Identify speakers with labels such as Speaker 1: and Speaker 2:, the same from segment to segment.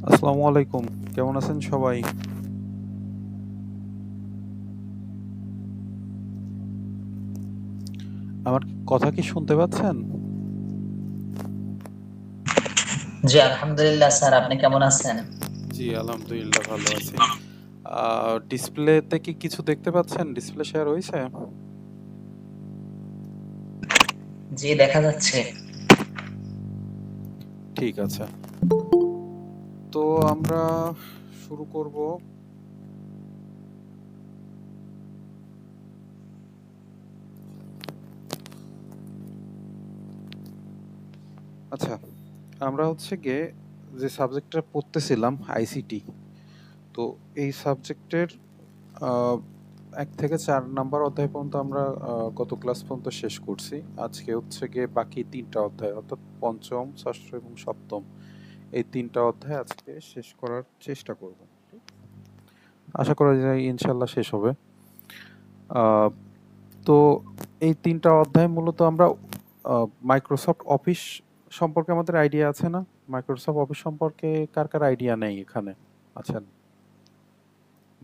Speaker 1: আসসালামু আলাইকুম। কেমন আছেন সবাই? আমার কথা কি শুনতে পাচ্ছেন?
Speaker 2: জি, আলহামদুলিল্লাহ স্যার। আপনি কেমন আছেন?
Speaker 1: জি, আলহামদুলিল্লাহ ভালো আছি। ডিসপ্লেতে কি কিছু দেখতে পাচ্ছেন? ডিসপ্লে শেয়ার হইছে?
Speaker 2: জি, দেখা যাচ্ছে।
Speaker 1: ঠিক আছে। তো আমরা শুরু করব। আচ্ছা, আমরা হচ্ছে গিয়ে যে সাবজেক্টটা পড়তেছিলাম আইসিটি। তো এই সাবজেক্টের আ ১ থেকে ৪ নাম্বার অধ্যায় পর্যন্ত আমরা গত ক্লাস পর্যন্ত শেষ করছি। আজকে হচ্ছে গিয়ে বাকি ৩ টা অধ্যায় অর্থাৎ ৫ম, ৬ষ্ঠ এবং ৭ম এই ৩ টা অধ্যায় আজকে শেষ করার চেষ্টা করব। আশা করা যায় ইনশাআল্লাহ শেষ হবে। আ তো এই ৩ টা অধ্যায় মূলত আমরা মাইক্রোসফট অফিস সম্পর্কে আমাদের আইডিয়া আছে না? মাইক্রোসফট অফিস সম্পর্কে কার আইডিয়া নেই এখানে আছেন?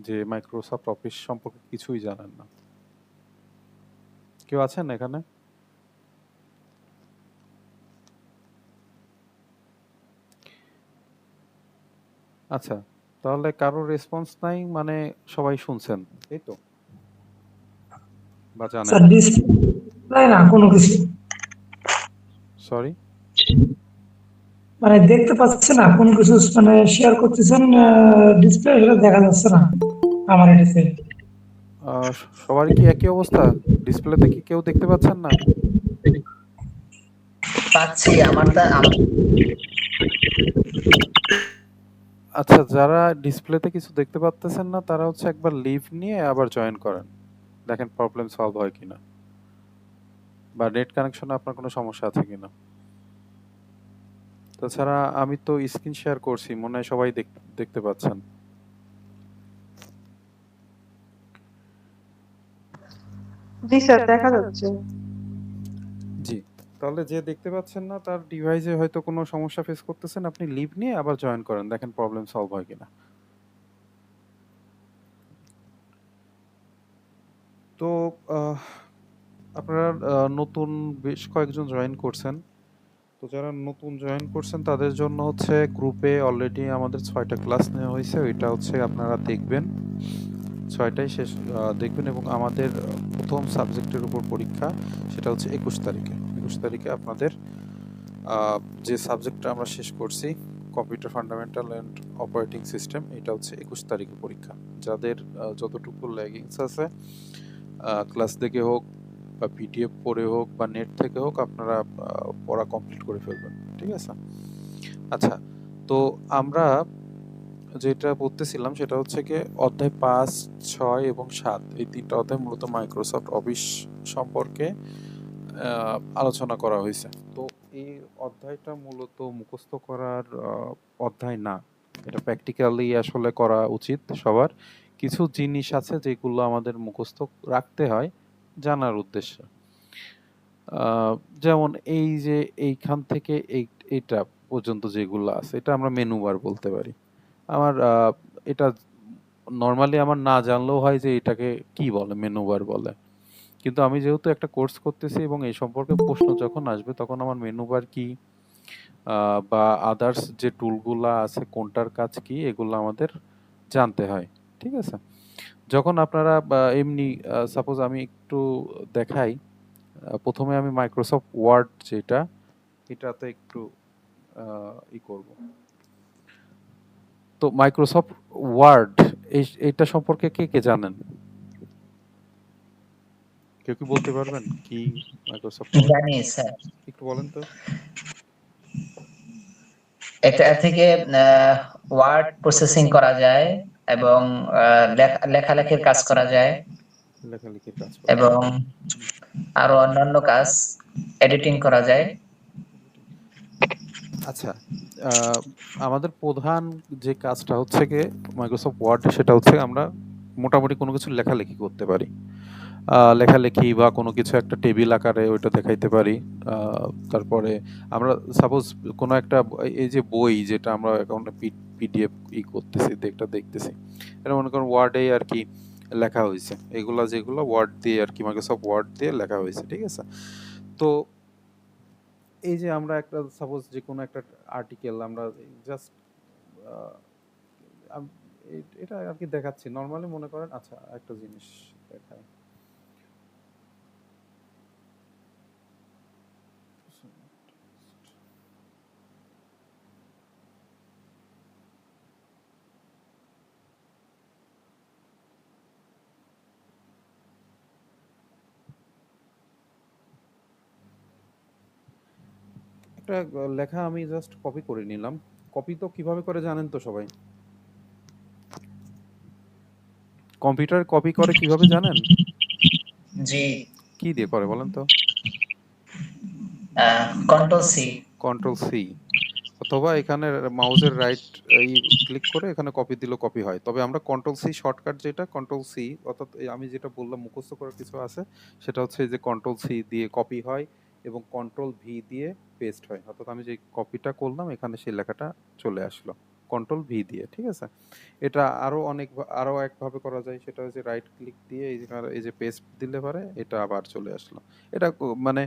Speaker 1: যে মাইক্রোসফট অফিস সম্পর্কে কিছুই জানেন না। কেউ আছেন এখানে? আচ্ছা, তাহলে কারো রেসপন্স নাই মানে সবাই শুনছেন, এই তো? বা জানেন?
Speaker 3: স্যার ডিসপ্লে না কোনো কিছু
Speaker 1: সরি?
Speaker 3: মানে দেখতে পাচ্ছে না কোনো কিছু মানে শেয়ার করতেছেন ডিসপ্লে সেটা দেখা যাচ্ছে না আমার এটাতে।
Speaker 1: সবারই কি একই অবস্থা? ডিসপ্লেতে কি কেউ দেখতে পাচ্ছেন না?
Speaker 2: পাচ্ছি। আমার
Speaker 1: আচ্ছা, যারা ডিসপ্লেতে কিছু দেখতে পারতেছেন না তারা হচ্ছে একবার লিভ নিয়ে আবার জয়েন করেন। দেখেন প্রবলেম সলভ হয় কিনা। বা নেট কানেকশনে আপনার কোনো সমস্যা আছে কিনা। তাছাড়া আমি তো স্ক্রিন শেয়ার করছি, মনে হয় সবাই দেখতে পাচ্ছেন।
Speaker 4: জি স্যার, দেখা যাচ্ছে।
Speaker 1: জি। তাহলে যে দেখতে পাচ্ছেন না তার ডিভাইসে হয়তো কোনো সমস্যা ফেস করতেছেন, আপনি লিভ নিয়ে আবার জয়েন করেন। দেখেন প্রবলেম সলভ হয় কিনা। তো আহ, আপনারা নতুন বেশ কয়েকজন জয়েন করছেন। তো যারা নতুন জয়েন করছেন তাদের জন্য হচ্ছে গ্রুপে অলরেডি আমাদের ৬টা ক্লাস নেওয়া হয়েছে। ওইটা হচ্ছে আপনারা দেখবেন। ৬টাই শেষ দেখবেন এবং আমাদের প্রথম সাবজেক্টের উপর পরীক্ষা সেটা হচ্ছে ২১ তারিখে। ২১ তারিখে আপনাদের যে সাবজেক্টটা আমরা শেষ করছি computer fundamental and operating system, এটা হচ্ছে ২১ তারিখে পরীক্ষা। যাদের যতটুকু ল্যাগিংস আছে ক্লাস দেখে হোক বা পিডিএফ পড়ে হোক বা নেট থেকে হোক আপনারা পড়া কমপ্লিট করে ফেলবেন। ঠিক আছে? আচ্ছা, তো আমরা যেটা বলতেছিলাম সেটা হচ্ছে গিয়ে অধ্যায় ৫, ৬ এবং ৭ এই ৩ টা অধ্যায় মূলত মাইক্রোসফট অফিস সম্পর্কে আলোচনা করা হইছে। তো এই অধ্যায়টা মূলত মুখস্থ করার অধ্যায় না। এটা প্র্যাকটিক্যালি আসলে করা উচিত সবার। কিছু জিনিস আছে যেগুলো আমাদের মুখস্থ রাখতে হয় জানার উদ্দেশ্যে। আ যেমন এই যে এইখান থেকে এইটা পর্যন্ত যেগুলো আছে এটা আমরা মেনু বার বলতে পারি। আমার এটা নরমালি আমার না জানলেও হয় যে এটাকে কি বলে? মেনু বার বলে। কিন্তু আমি যেহেতু একটা কোর্স করতেছি এবং এই সম্পর্কে প্রশ্ন যখন আসবে তখন আমার মেনু বার কি বা আদার্স যে টুলগুলা আছে কোনটার কাজ কি এগুলো আমাদের জানতে হয়। ঠিক আছে? যখন আপনারা এমনি সাপোজ আমি একটু দেখাই। ১ম এ আমি মাইক্রোসফট ওয়ার্ড যেটা এটাতে একটু করব। তো মাইক্রোসফট ওয়ার্ড এইটা সম্পর্কে কে জানেন? কেউ কি বলতে পারবেন কি মাইক্রোসফট ওয়ার্ড?
Speaker 2: জানি স্যার।
Speaker 1: একটু বলেন তো।
Speaker 2: এটা থেকে ওয়ার্ড প্রসেসিং করা যায় এবং লেখালেখির কাজ করা যায়
Speaker 1: লেখালেখির কাজ করা যায়।
Speaker 2: এবং আরো অন্যান্য কাজ এডিটিং করা যায়।
Speaker 1: আচ্ছা, আ আমাদের প্রধান যে কাজটা হচ্ছে গিয়ে মাইক্রোসফট ওয়ার্ডে সেটা হচ্ছে আমরা মোটামুটি কোনো কিছু লেখালেখি করতে পারি। লেখালেখি বা কোনো কিছু একটা টেবিল আকারে ওইটা দেখাইতে পারি। তারপরে আমরা সাপোজ কোনো একটা এই যে বই যেটা আমরা এখন পিডিএফ করতেছি, এটা দেখতেছি। এটা মনে করেন ওয়ার্ডে আর কি লেখা হয়েছে, এগুলা যেগুলো ওয়ার্ড দিয়ে আর কি মাইক্রোসফট ওয়ার্ড দিয়ে লেখা হয়েছে, ঠিক আছে। তো এই যে আমরা একটা সাপোজ যে কোনো একটা আর্টিকেল আমরা জাস্ট এটা আর কি দেখাচ্ছি নর্মালি, মনে করেন। আচ্ছা, একটা জিনিস দেখাই। একটা লেখা আমি জাস্ট কপি করে নিলাম। কপি তো কিভাবে করে জানেন তো সবাই? কম্পিউটার কপি করে কিভাবে জানেন?
Speaker 2: জি,
Speaker 1: কি দিয়ে করে বলেন তো?
Speaker 2: Control C.
Speaker 1: কন্ট্রোল সি, অথবা এখানে মাউসের রাইট এই ক্লিক করে এখানে কপি দিলে কপি হয়। তবে আমরা কন্ট্রোল সি শর্টকাট, যেটা কন্ট্রোল সি, অর্থাৎ আমি যেটা বললাম মুখস্থ করার কিছু আছে, সেটা হচ্ছে এই যে কন্ট্রোল সি দিয়ে কপি হয় এবং কন্ট্রোল ভি দিয়ে পেস্ট হয়। অর্থাৎ আমি যে কপিটা করলাম এখানে সেই লেখাটা চলে আসলো কন্ট্রোল ভি দিয়ে, ঠিক আছে। এটা আরো অনেক আরো একভাবে করা যায়, সেটা হচ্ছে রাইট ক্লিক দিয়ে এই যে পেস্ট দিলে পারে এটা আবার চলে আসলো। এটা মানে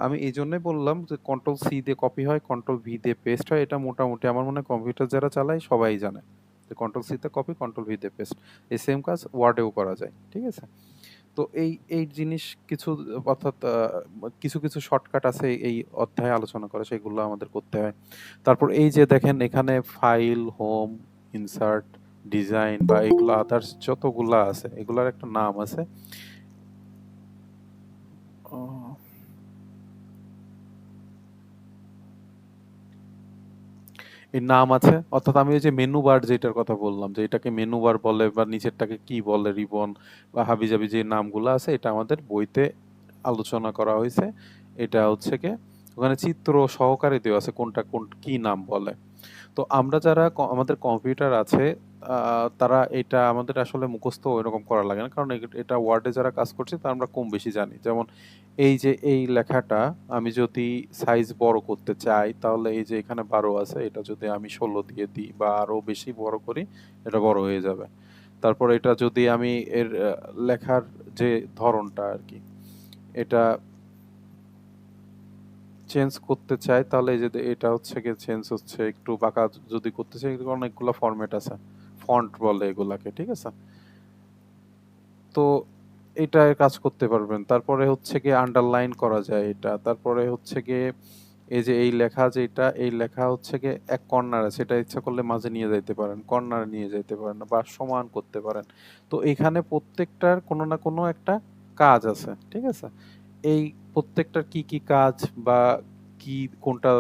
Speaker 1: আমি এই জন্যই বললাম যে কন্ট্রোল সি দিয়ে কপি হয়, কন্ট্রোল ভি দিয়ে পেস্ট হয়। এটা মোটামুটি আমার মনে হয় কম্পিউটার যারা চালায় সবাই জানে যে কন্ট্রোল সি তে কপি, কন্ট্রোল ভি দিয়ে পেস্ট। এই সেম কাজ ওয়ার্ডেও করা যায়, ঠিক আছে। তো এই জিনিস কিছু, অর্থাৎ কিছু কিছু শর্টকাট আছে এই অধ্যায়ে আলোচনা করে, সেগুলো আমাদের করতে হয়। তারপর এই যে দেখেন এখানে ফাইল, হোম, ইনসার্ট, ডিজাইন বা এগুলো আদার্স যতগুলা আছে এগুলার একটা নাম আছে। আহ, এর নাম আছে, অর্থাৎ আমি ওই যে মেনু বার যেটার কথা বললাম যে এটাকে মেনু বার বলে বা নিচেরটাকে কি বলে, রিবন বা হাবিজাবি যে নামগুলো আছে, এটা আমাদের বইতে আলোচনা করা হয়েছে। এটা হচ্ছে কি ওখানে চিত্র সহকারে দেওয়া আছে কোনটা কোন কি নাম বলে। তো আমরা যারা আমাদের কম্পিউটার আছে তারা এটা আমাদের আসলে মুখস্থ এরকম করা লাগে না, কারণ এটা ওয়ার্ডে যারা কাজ করছে তা আমরা কম বেশি জানি। যেমন এই যে এই লেখাটা আমি যদি সাইজ বড় করতে চাই, তাহলে এই যে এখানে 12 আছে, এটা যদি আমি 16 দিয়ে দিই বা আরো বেশি বড় করি, এটা বড় হয়ে যাবে। তারপর এটা যদি আমি এর লেখার যে ধরনটা আর কি এটা চেঞ্জ করতে চাই, তাহলে এই যে এটা হচ্ছে কি চেঞ্জ হচ্ছে, একটু বাঁকা যদি করতে চাই, অনেকগুলো ফরম্যাট আছে, ফন্ট বলে এগুলাকে, ঠিক আছে। তো এটা কাজ করতে পারবেন। তারপরে হচ্ছে গিয়ে আন্ডারলাইন করা যায় এটা। তারপরে হচ্ছে গিয়ে এই যে এই লেখা, যেটা এই লেখা হচ্ছে গিয়ে এক কর্নারে, সেটা ইচ্ছা করলে মাঝে নিয়ে যাইতে পারেন, কর্নারে নিয়ে যাইতে পারেন বা সমান করতে পারেন। তো এখানে প্রত্যেকটার কোনো না কোনো একটা কাজ আছে, ঠিক আছে। এই প্রত্যেকটার কি কি কাজ বা কি কোনটা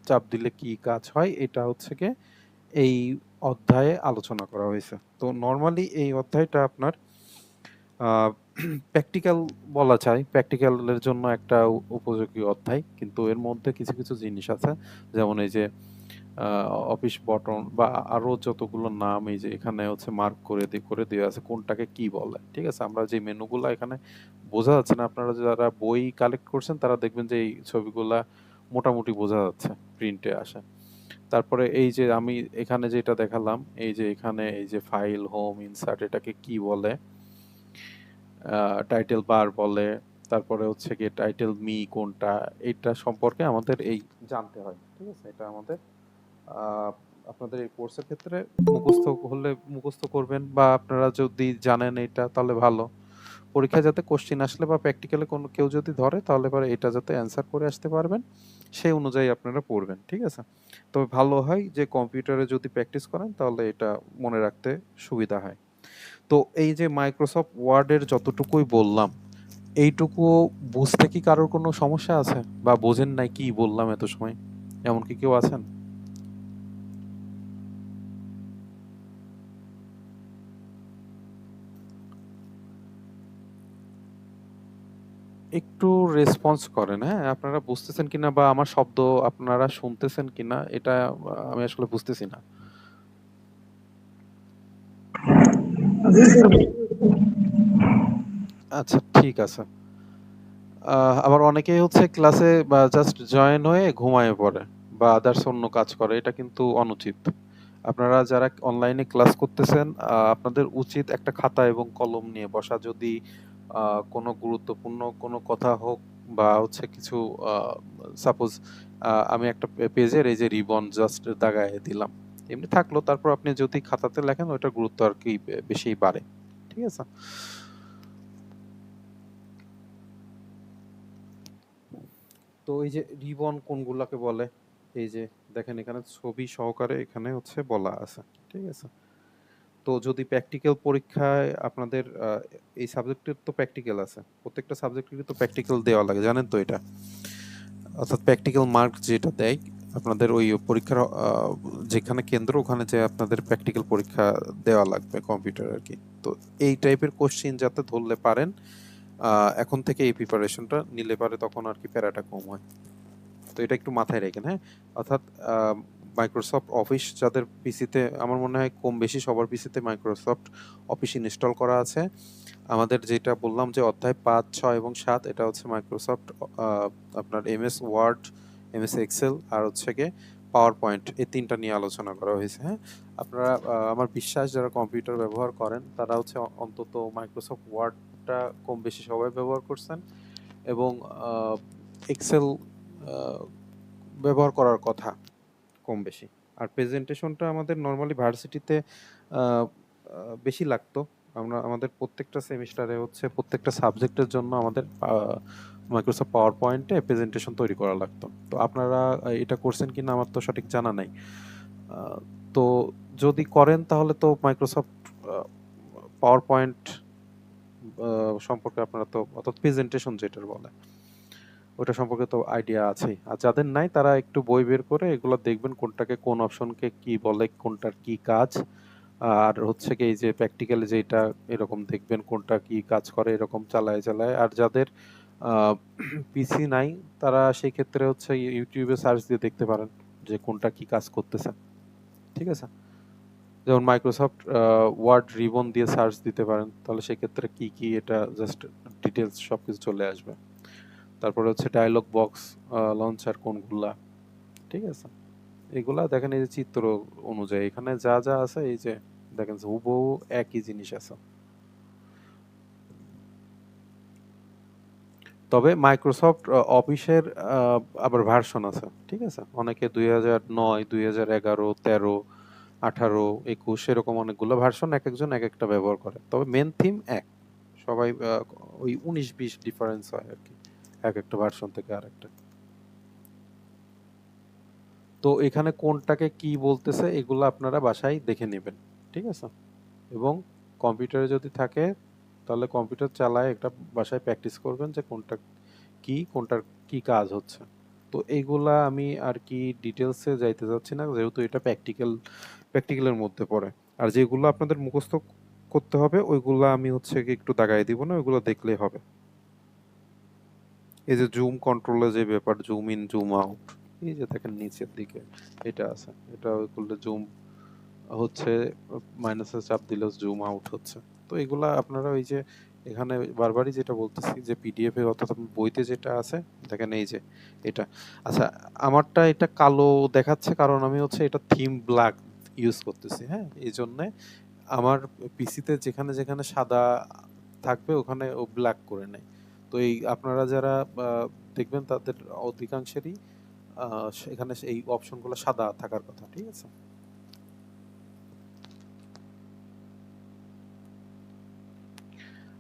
Speaker 1: চাপ দিলে কি কাজ হয়, এটা হচ্ছে গিয়ে এই অধ্যায়ে আলোচনা করা হয়েছে। তো নর্মালি এই অধ্যায়টা আপনার প্র্যাকটিক্যাল বলা যায়, প্র্যাকটিক্যালের জন্য একটা উপযোগী অধ্যায়, কিন্তু এর মধ্যে কিছু কিছু জিনিস আছে, যেমন এই যে অফিস বটন বা আরো যতগুলো নাম এই যে এখানে হচ্ছে মার্ক করে দেওয়া আছে কোনটাকে কি বলে, ঠিক আছে। আমরা যে মেনুগুলা এখানে বোঝা যাচ্ছে না, আপনারা যারা বই কালেক্ট করছেন তারা দেখবেন যে এই ছবিগুলা মোটামুটি বোঝা যাচ্ছে, প্রিন্টে আসে। তারপরে এই যে আমি এখানে যেটা দেখালাম, এই যে এখানে এই যে ফাইল, হোম, ইনসার্ট, এটাকে কি বলে, টাইটেল বার বলে, তারপরে হচ্ছে গিয়ে টাইটেল মি কোনটা, এটা সম্পর্কে আমাদের এই জানতে হয়, ঠিক আছে। এটা আমাদের আহ, আপনাদের এই কোর্সের ক্ষেত্রে মুখস্থ হলে মুখস্থ করবেন, বা আপনারা যদি জানেন এটা তাহলে ভালো। পরীক্ষায় যাতে কোশ্চিন আসলে বা প্র্যাকটিক্যালে কোনো কেউ যদি ধরে, তাহলে পরে এটা যাতে অ্যান্সার করে আসতে পারবেন, সেই অনুযায়ী আপনারা পড়বেন, ঠিক আছে। তবে ভালো হয় যে কম্পিউটারে যদি প্র্যাকটিস করেন তাহলে এটা মনে রাখতে সুবিধা হয়। তো এই যে মাইক্রোসফট ওয়ার্ডের যতটুকুই বললাম, এইটুকু বুঝতে কি কারোর কোনো সমস্যা আছে, বা বোঝেন নাই কি বললাম এত সময়, এমন কি কেউ আছেন? একটু রেসপন্স করেন, হ্যাঁ, আপনারা বুঝতেছেন কিনা বা আমার শব্দ আপনারা শুনতেছেন কিনা, এটা আমি আসলে বুঝতেছি না।
Speaker 3: জি স্যার।
Speaker 1: আচ্ছা, ঠিক আছে। আবার অনেকেই হচ্ছে ক্লাসে বা জাস্ট জয়েন হয়ে ঘুমায় পড়ে বা আদার্স অন্য কাজ করে, এটা কিন্তু অনুচিত। আপনারা যারা অনলাইনে ক্লাস করতেছেন, আপনাদের উচিত একটা খাতা এবং কলম নিয়ে বসা। যদি কোনো গুরুত্বপূর্ণ কোনো কথা হোক বা হচ্ছে কিছু সাপোজ আমি একটা পেজের এই যে রিবন জাস্ট দাগায় দিলাম, এমনি থাকলো, তারপর আপনি যদি খাতাতে লেখেন ওইটার গুরুত্ব আর কি বেশি বাড়ে। ঠিক আছে? তো এই যে রিবন কোনগুলাকে বলে, এই যে দেখেন এখানে ছবি সহকারে এখানে হচ্ছে বলা আছে। ঠিক আছে? তো যদি প্র্যাকটিক্যাল পরীক্ষায় আপনাদের এই সাবজেক্টের তো প্র্যাকটিক্যাল আছে, প্রত্যেকটা সাবজেক্টেরই তো প্র্যাকটিক্যাল দেওয়া লাগে, জানেন তো এটা? অর্থাৎ প্র্যাকটিক্যাল মার্ক যেটা দেয় আপনাদের ওই পরীক্ষার যেখানে কেন্দ্র ওখানে যে আপনাদের প্র্যাকটিক্যাল পরীক্ষা দেওয়া লাগবে কম্পিউটার আর কি। তো এই টাইপের কোশ্চিন যাতে ধরলে পারেন এখন থেকে এই প্রিপারেশনটা নিলে পারে তখন আর কি প্যারাটা কম হয়। তো এটা একটু মাথায় রাখেন, হ্যাঁ? অর্থাৎ মাইক্রোসফট অফিস যাদের পিসিতে, আমার মনে হয় কম বেশি সবার পিসিতে মাইক্রোসফট অফিস ইনস্টল করা আছে। আমাদের যেটা বললাম যে অধ্যায় ৫, ৬ এবং ৭ এটা হচ্ছে মাইক্রোসফট আপনার এমএস ওয়ার্ড, এমএস এক্সেল আর হচ্ছে গিয়ে পাওয়ার পয়েন্ট, এই তিনটা নিয়ে আলোচনা করা হয়েছে। হ্যাঁ, আপনারা আমার বিশ্বাস যারা কম্পিউটার ব্যবহার করেন তারা হচ্ছে অন্তত মাইক্রোসফট ওয়ার্ডটা কম বেশি সবাই ব্যবহার করছেন এবং এক্সেল ব্যবহার করার কথা কম বেশি। আর প্রেজেন্টেশনটা আমাদের নরমালি ভার্সিটিতে বেশি লাগতো। আমরা আমাদের প্রত্যেকটা সেমিস্টারে হচ্ছে প্রত্যেকটা সাবজেক্টের জন্য আমাদের মাইক্রোসফট পাওয়ার পয়েন্টে প্রেজেন্টেশন তৈরি করা লাগতো। তো আপনারা এটা করছেন কিনা আমার তো সঠিক জানা নাই। তো যদি করেন তাহলে তো মাইক্রোসফট পাওয়ার পয়েন্ট সম্পর্কে আপনারা তো, অর্থাৎ প্রেজেন্টেশন যেটার বলে ওটা সম্পর্কে তো আইডিয়া আছেই। আর যাদের নাই তারা একটু বই বের করে এগুলো দেখবেন কোনটাকে কোন অপশনকে কি বলে, কোনটার কি কাজ। আর হচ্ছে কি এই যে প্র্যাকটিক্যালি যেটা এরকম দেখবেন কোনটা কি কাজ করে, এরকম চালায় চালায়। আর যাদের পিসি নাই তারা সেই ক্ষেত্রে হচ্ছে ইউটিউবে সার্চ দিয়ে দেখতে পারেন যে কোনটা কি কাজ করতেছে। ঠিক আছে? যেমন মাইক্রোসফট ওয়ার্ড রিবন দিয়ে সার্চ দিতে পারেন, তাহলে সেক্ষেত্রে কি কি এটা জাস্ট ডিটেলস সবকিছু চলে আসবে। তারপরে হচ্ছে ডায়লগ বক্স লঞ্চার কোনগুলা। ঠিক আছে? এগুলা দেখেন এই যে চিত্র অনুযায়ী এখানে যা যা আছে এই যে দেখেন হুবহু একই জিনিস আছে। তবে মাইক্রোসফট অফিসের আবার ভার্সন আছে। ঠিক আছে? অনেকে 2009, 2011, 13, 18, 21 এরকম অনেকগুলো ভার্সন এক একজন এক একটা ব্যবহার করে। তবে মেন থিম এক। সবাই ওই 19-20 ডিফারেন্স হয় আর কি এক একটা ভার্সন থেকে আরেকটা। তো এখানে কোনটাকে কি বলতেছে এগুলো আপনারা বাসায় দেখে নেবেন। ঠিক আছে? এবং কম্পিউটারে যদি থাকে তাহলে কম্পিউটার চালায় একটা বাসায় প্র্যাকটিস করবেন যে কোনটা কি, কোনটার কি কাজ হচ্ছে। তো এইগুলা আমি আর কি ডিটেলসে যাইতে যাচ্ছি না যেহেতু এটা প্র্যাকটিক্যালের মধ্যে পড়ে। আর যেগুলো আপনাদের মুখস্থ করতে হবে ওইগুলা আমি হচ্ছে কি একটু দাগাই দিব না, ওইগুলো দেখলেই হবে। এই যে জুম কন্ট্রোলে যে ব্যাপার, জুম ইন জুম আউট, এই যে দেখেন নিচের দিকে এটা আছে, এটা করলে জুম হচ্ছে, মাইনাসে চাপ দিলে জুম আউট হচ্ছে। তো এগুলা আপনারা ওই যে এখানে বারবারই যেটা বলতেছি যে পিডিএফ এ অর্থাৎ বইতে যেটা আছে দেখেন এই যে এটা। আচ্ছা, আমারটা এটা কালো দেখাচ্ছে কারণ আমি হচ্ছে এটা থিম ব্ল্যাক ইউজ করতেছি। হ্যাঁ, এই জন্যে আমার পিসিতে যেখানে যেখানে সাদা থাকবে ওখানে ও ব্ল্যাক করে নেয়। তো এই আপনারা যারা দেখবেন তাদের অধিকাংশেরই এখানে এই অপশনগুলো সাদা থাকার কথা। ঠিক আছে?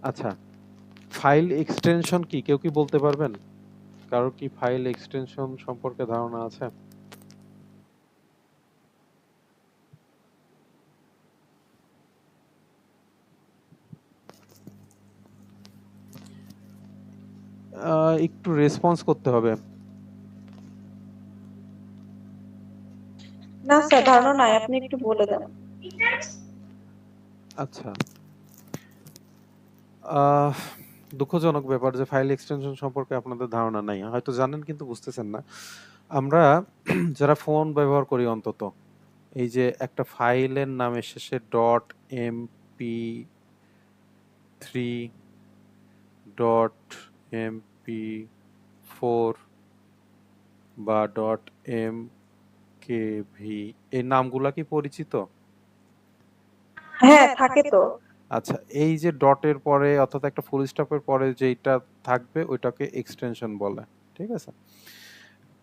Speaker 1: আচ্ছা, ফাইল এক্সটেনশন কি কেউ কি বলতে পারবেন? কারোর কি ফাইল এক্সটেনশন সম্পর্কে ধারণা আছে? একটু রেসপন্স করতে হবে।
Speaker 4: না স্যার, ধারণা নাই, আপনি একটু বলে দেন।
Speaker 1: আচ্ছা, আহ, দুঃখজনক ব্যাপার যে ফাইল এক্সটেনশন সম্পর্কে আপনাদের ধারণা নাই, হয়তো জানেন কিন্তু বুঝতেছেন না। আমরা যারা ফোন ব্যবহার করি অন্তত এই যে একটা ফাইলের নামের শেষে dot MP three, dot MP four বা ডট এম কেভি, এই নামগুলা কি পরিচিত?
Speaker 4: হ্যাঁ, থাকে তো।
Speaker 1: আচ্ছা, এই যে ডটের পরে অর্থাৎ একটা ফুল স্টপের পরে যেইটা থাকবে ওইটাকে এক্সটেনশন বলে, ঠিক আছে?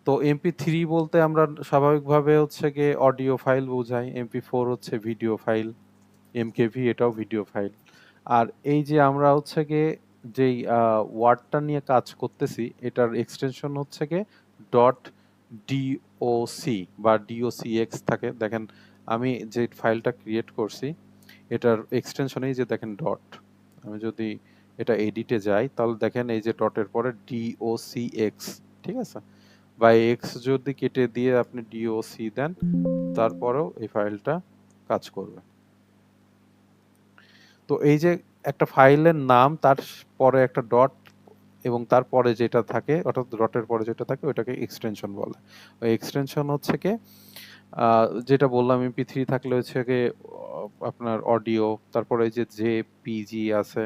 Speaker 1: তো MP3 বলতে আমরা স্বাভাবিকভাবে হচ্ছে গিয়ে অডিও ফাইল বোঝাই, MP4 হচ্ছে ভিডিও ফাইল, MKV এটাও ভিডিও ফাইল। আর এই যে আমরা হচ্ছে গিয়ে যেই ওয়ার্ডটা নিয়ে কাজ করতেছি এটার এক্সটেনশন হচ্ছে গিয়ে ডট ডিওসি বা ডিওসিএক্স থাকে। দেখেন আমি যে ফাইলটা ক্রিয়েট করছি এটার এক্সটেনশনেই যে দেখেন ডট, আমি যদি এটা এডিটে যাই তাহলে দেখেন এই যে ডটের পরে ডিওসিএক্স, ঠিক আছে? বা এক্স যদি কেটে দিয়ে আপনি ডিওসি দেন তারপরেও এই ফাইলটা কাজ করবে। তো এই যে একটা ফাইলের নাম তার পরে একটা ডট এবং তারপরে যেটা থাকে অর্থাৎ ডটের পরে যেটা থাকে ওটাকে এক্সটেনশন বলে। ওই এক্সটেনশন হচ্ছে কি যেটা বললাম MP3 থাকলে হচ্ছে কি আপনার অডিও, তারপরে এই যে জেপিজি আছে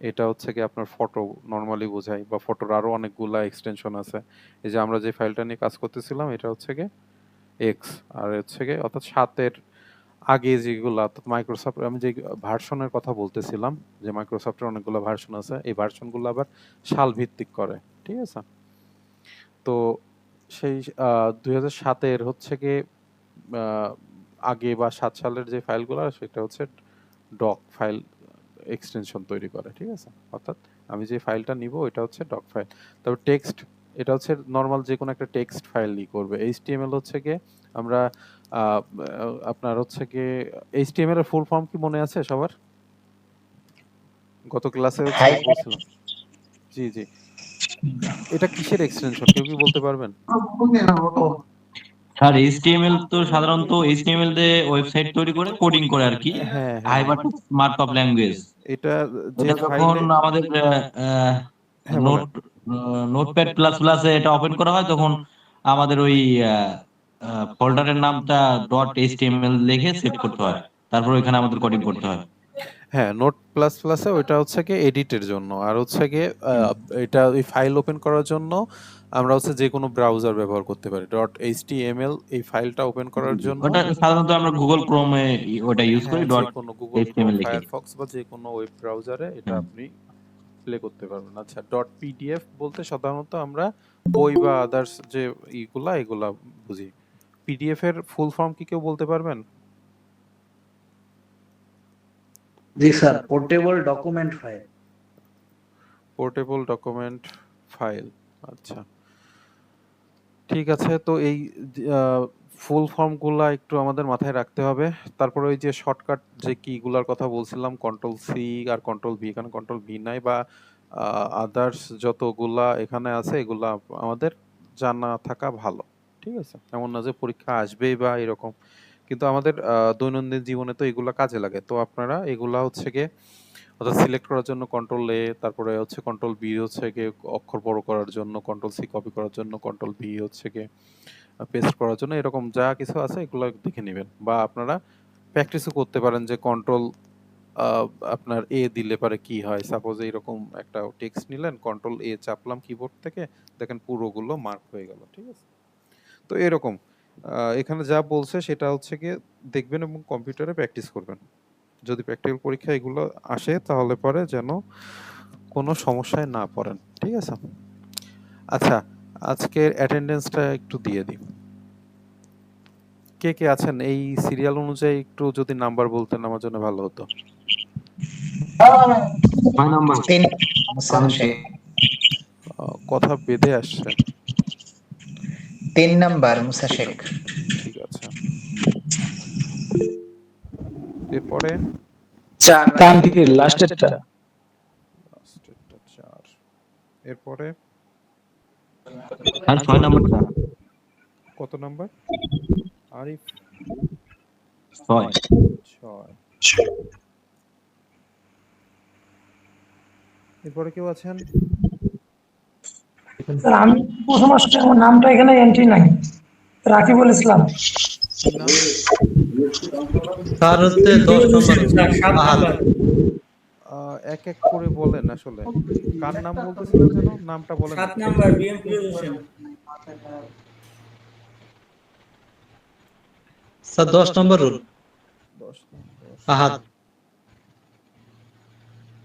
Speaker 1: এটা হচ্ছে কি আপনার ফটো নরমালি বোঝায়, বা ফটোর আরো অনেকগুলা এক্সটেনশন আছে। এই যে আমরা যে ফাইলটা নিয়ে কাজ করতেছিলাম এটা হচ্ছে কি এক্স, আর হচ্ছে কি অর্থাৎ 7 এর আগে যেগুলো অর্থাৎ মাইক্রোসফট, আমি যে ভার্সনের কথা বলতেছিলাম যে মাইক্রোসফটের অনেকগুলো ভার্সন আছে, এই ভার্সনগুলো আবার সাল ভিত্তিক করে, ঠিক আছে? তো সেই 2007-এর হচ্ছে গিয়ে আগে বা 7 সালের যে ফাইলগুলো সেটা হচ্ছে ডক ফাইল এক্সটেনশন তৈরি করে, ঠিক আছে? অর্থাৎ আমি যে ফাইলটা নিব এটা হচ্ছে ডক ফাইল। তারপর টেক্সট, এটা হচ্ছে নরমাল যে কোনো একটা টেক্সট ফাইলই করবে। HTML হচ্ছে গিয়ে আমরা আপনার হচ্ছে গিয়ে HTML এর ফুল ফর্ম কি মনে আছে সবার? গত ক্লাসে হচ্ছে
Speaker 2: হাই
Speaker 1: বলছিলাম। জি, জি। এটা কিসের এক্সটেনশন কেউ কি বলতে পারবেন?
Speaker 5: স্যার এইচটিএমএল তো সাধারণত এইচটিএমএল দিয়ে ওয়েবসাইট তৈরি করে কোডিং করে আর কি,
Speaker 1: হ্যাঁ, হ্যাঁ।
Speaker 5: Hypertext markup language.
Speaker 1: এটা যে
Speaker 5: এটা যখন
Speaker 1: ফাইলে,
Speaker 5: আমাদের
Speaker 1: হ্যাঁ
Speaker 5: নোট
Speaker 1: বলেন।
Speaker 5: নোটপ্যাড প্লাস প্লাসে এটা ওপেন করা হয় তখন আমাদের ওই ফোল্ডারের নামটা ডট এইচটিএমএল লিখে সেভ করতে হয়, তারপর ওইখানে আমাদের কোডিং করতে হয়।
Speaker 1: হ্যাঁ, নোট প্লাস প্লাসে ওইটা হচ্ছে গিয়ে এডিটের জন্য, আর হচ্ছে গিয়ে এটা ওই ফাইল ওপেন করার জন্য আমরা হচ্ছে যে কোনো ব্রাউজার ব্যবহার করতে পারি। ডট এইচটিএমএল এই ফাইলটা ওপেন করার জন্য,
Speaker 5: ওটা সাধারণত আমরা গুগল ক্রোমে ওটা ইউজ করি
Speaker 1: হ্যাঁ, যে
Speaker 5: ডট
Speaker 1: কোনো গুগল ক্রোম,
Speaker 5: এইচটিএমএল লিখে।
Speaker 1: ফায়ারফক্স বা যে কোনো ওয়েব ব্রাউজারে এটা
Speaker 5: হুম।
Speaker 1: আপনি প্লে করতে পারবেন। আচ্ছা, ডট পিডিএফ বলতে সাধারণত আমরা বই বা আদার্স যে এগুলা বুঝি। পিডিএফ এর ফুল ফর্ম কি কেউ বলতে পারবেন?
Speaker 6: জি sir, portable document file.
Speaker 1: Portable document file. আচ্ছা, ঠিক আছে। তো এই ফুল ফর্মগুলা একটু আমাদের মাথায় রাখতে হবে। তারপরে ওই যে শর্টকাট যে কিগুলার কথা বলছিলাম, কন্ট্রোল সি আর কন্ট্রোল ভি, এখানে কন্ট্রোল ভি নাই, বা আদার্স যতগুলা এখানে আছে এগুলা আমাদের জানা থাকা ভালো, ঠিক আছে? এমন না যে পরীক্ষা আসবেই বা এরকম, কিন্তু আমাদের দৈনন্দিন জীবনে তো এগুলা কাজে লাগে। তো আপনারা এগুলা হচ্ছে গিয়ে অর্থাৎ সিলেক্ট করার জন্য কন্ট্রোল এ, তারপরে হচ্ছে কন্ট্রোল বি হচ্ছে গিয়ে অক্ষর বড় করার জন্য, কন্ট্রোল সি কপি করার জন্য, কন্ট্রোল ভি হচ্ছে গিয়ে পেস্ট করার জন্য, এরকম যা কিছু আছে এগুলো দেখে নেবেন। বা আপনারা প্র্যাকটিসও করতে পারেন যে কন্ট্রোল আপনার এ দিলে পারে কি হয়। সাপোজ এইরকম একটা টেক্সট নিলেন, কন্ট্রোল এ চাপলাম কিবোর্ড থেকে, দেখেন পুরোগুলো মার্ক হয়ে গেল, ঠিক আছে? তো এরকম এখানে যা বলছে সেটা হচ্ছে গিয়ে দেখবেন এবং কম্পিউটারে প্র্যাকটিস করবেন। যদি প্র্যাকটিক্যাল পরীক্ষা এগুলো আসে তাহলে পরে যেন কোনো সমস্যায় না পড়েন, ঠিক আছে? আচ্ছা, আজকের অ্যাটেন্ডেন্সটা একটু দিয়ে দিই। কে কে আছেন এই সিরিয়াল অনুযায়ী একটু যদি নাম্বার বলতেন আমার জন্য ভালো হতো।
Speaker 5: 6 নাম্বার।
Speaker 2: 3 মুসা শেখ।
Speaker 1: কথা বেঁধে আসছে।
Speaker 2: 3 নাম্বার মুসা শেখ।
Speaker 1: ঠিক আছে, এরপরে
Speaker 3: 4 ডান দিকে লাস্টেরটা।
Speaker 1: লাস্টেরটা 4, এরপরে
Speaker 5: আর 6 নাম্বারটা
Speaker 1: কত নাম্বার? আরিফ
Speaker 5: 6।
Speaker 1: 6। এরপরে কেউ আছেন?
Speaker 3: স্যার আমি প্রথম আসলে আমার নামটা এখানে এন্ট্রি নাই, রাকিবুল ইসলাম।
Speaker 1: কি নাম?
Speaker 7: স্যার হচ্ছে 10 নম্বর
Speaker 1: এক এক করে বলেন আসলে। কার নাম বলতেছিলেন যেন? নামটা বলেন।
Speaker 7: 7 number BM Firoz Hossain. Sir 10 নম্বর রুল
Speaker 1: 10 নম্বর।
Speaker 7: আহাদ।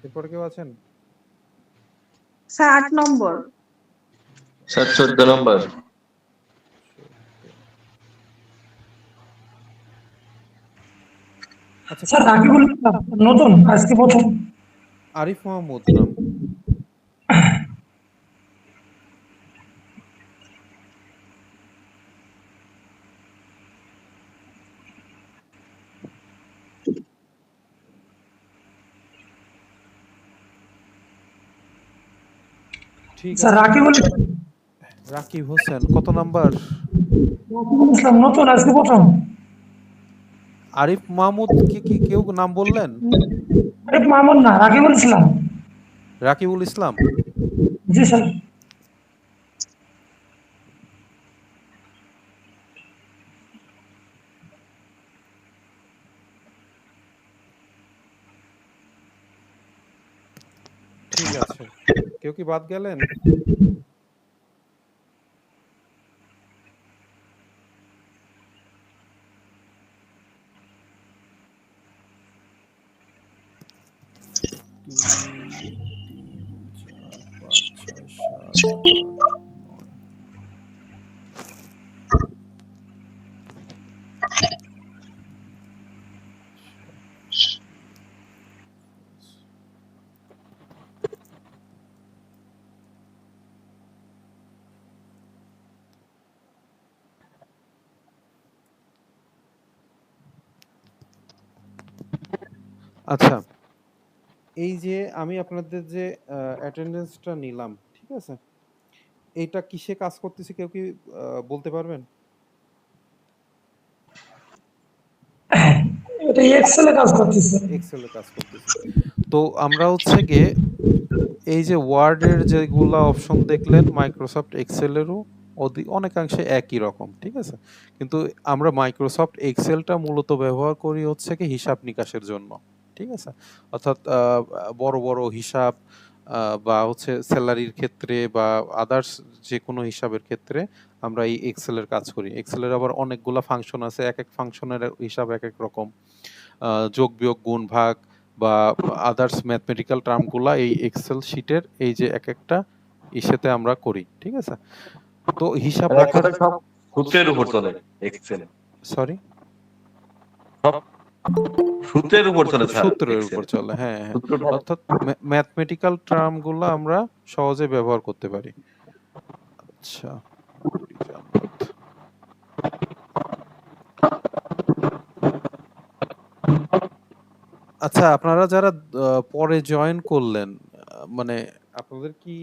Speaker 1: এরপরে কেউ আছেন?
Speaker 4: স্যার 8 নম্বর।
Speaker 8: স্যার 14 নম্বর।
Speaker 1: আচ্ছা,
Speaker 3: স্যার রাকিবুল ইসলাম নতুন আজকে প্রথম।
Speaker 1: আরিফ মাহমুদ নাম। ঠিক
Speaker 3: স্যার
Speaker 1: আছে।
Speaker 3: রাকিবুল
Speaker 1: রাকিব হোসেন কত নাম্বার?
Speaker 3: ইসলাম নতুন আজকে প্রথম।
Speaker 1: আরিফ মাহমুদ কি কেউ নাম বললেন?
Speaker 3: আরিফ মাহমুদ না, রাকিবুল ইসলাম।
Speaker 1: রাকিবুল ইসলাম।
Speaker 3: জি স্যার।
Speaker 1: ঠিক আছে, কেউ কি বাদ গেলেন? আচ্ছা, এই যে আমি আপনাদের যে অ্যাটেন্ডেন্সটা নিলাম, ঠিক আছে, এইটা কিসে কাজ করতেছে কেউ কি বলতে পারবেন?
Speaker 3: এটা এক্সেলে কাজ করতেছে।
Speaker 1: এক্সেলে কাজ করতেছে। তো আমরা হচ্ছে গিয়ে এই যে ওয়ার্ডের যেগুলা অপশন দেখলেন মাইক্রোসফট এক্সেলেরও অনেকাংশে একই রকম, ঠিক আছে, কিন্তু আমরা মাইক্রোসফট এক্সেলটা মূলত ব্যবহার করি হচ্ছে কি হিসাব নিকাশের জন্য, ঠিক আছে, অর্থাৎ বড় বড় হিসাব বা হচ্ছে স্যালারির ক্ষেত্রে বা আদার্স যে কোনো হিসাবের ক্ষেত্রে আমরা এই এক্সেলের কাজ করি। এক্সেলের আবার অনেকগুলা ফাংশন আছে, এক এক ফাংশনের হিসাব এক এক রকম, যোগ বিয়োগ গুণ ভাগ বা আদার্স ম্যাথমেটিক্যাল টার্মগুলা এই এক্সেল শিটের এই যে এক একটা ইসেতে আমরা করি, ঠিক আছে। তো হিসাব রাখার
Speaker 8: সব সূত্রের উপর চলে এক্সেল।
Speaker 1: সরি,
Speaker 8: সব সূত্রের উপর চলে স্যার
Speaker 1: সূত্রের
Speaker 8: এক্সেল।
Speaker 1: উপর চলে, হ্যাঁ হ্যাঁ,
Speaker 8: সূত্রটা
Speaker 1: অর্থাৎ ম্যাথমেটিক্যাল টার্মগুলো আমরা সহজে ব্যবহার করতে পারি। আচ্ছা, জান্নাত। আচ্ছা, আপনারা যারা পরে জয়েন করলেন, মানে আপনাদের কি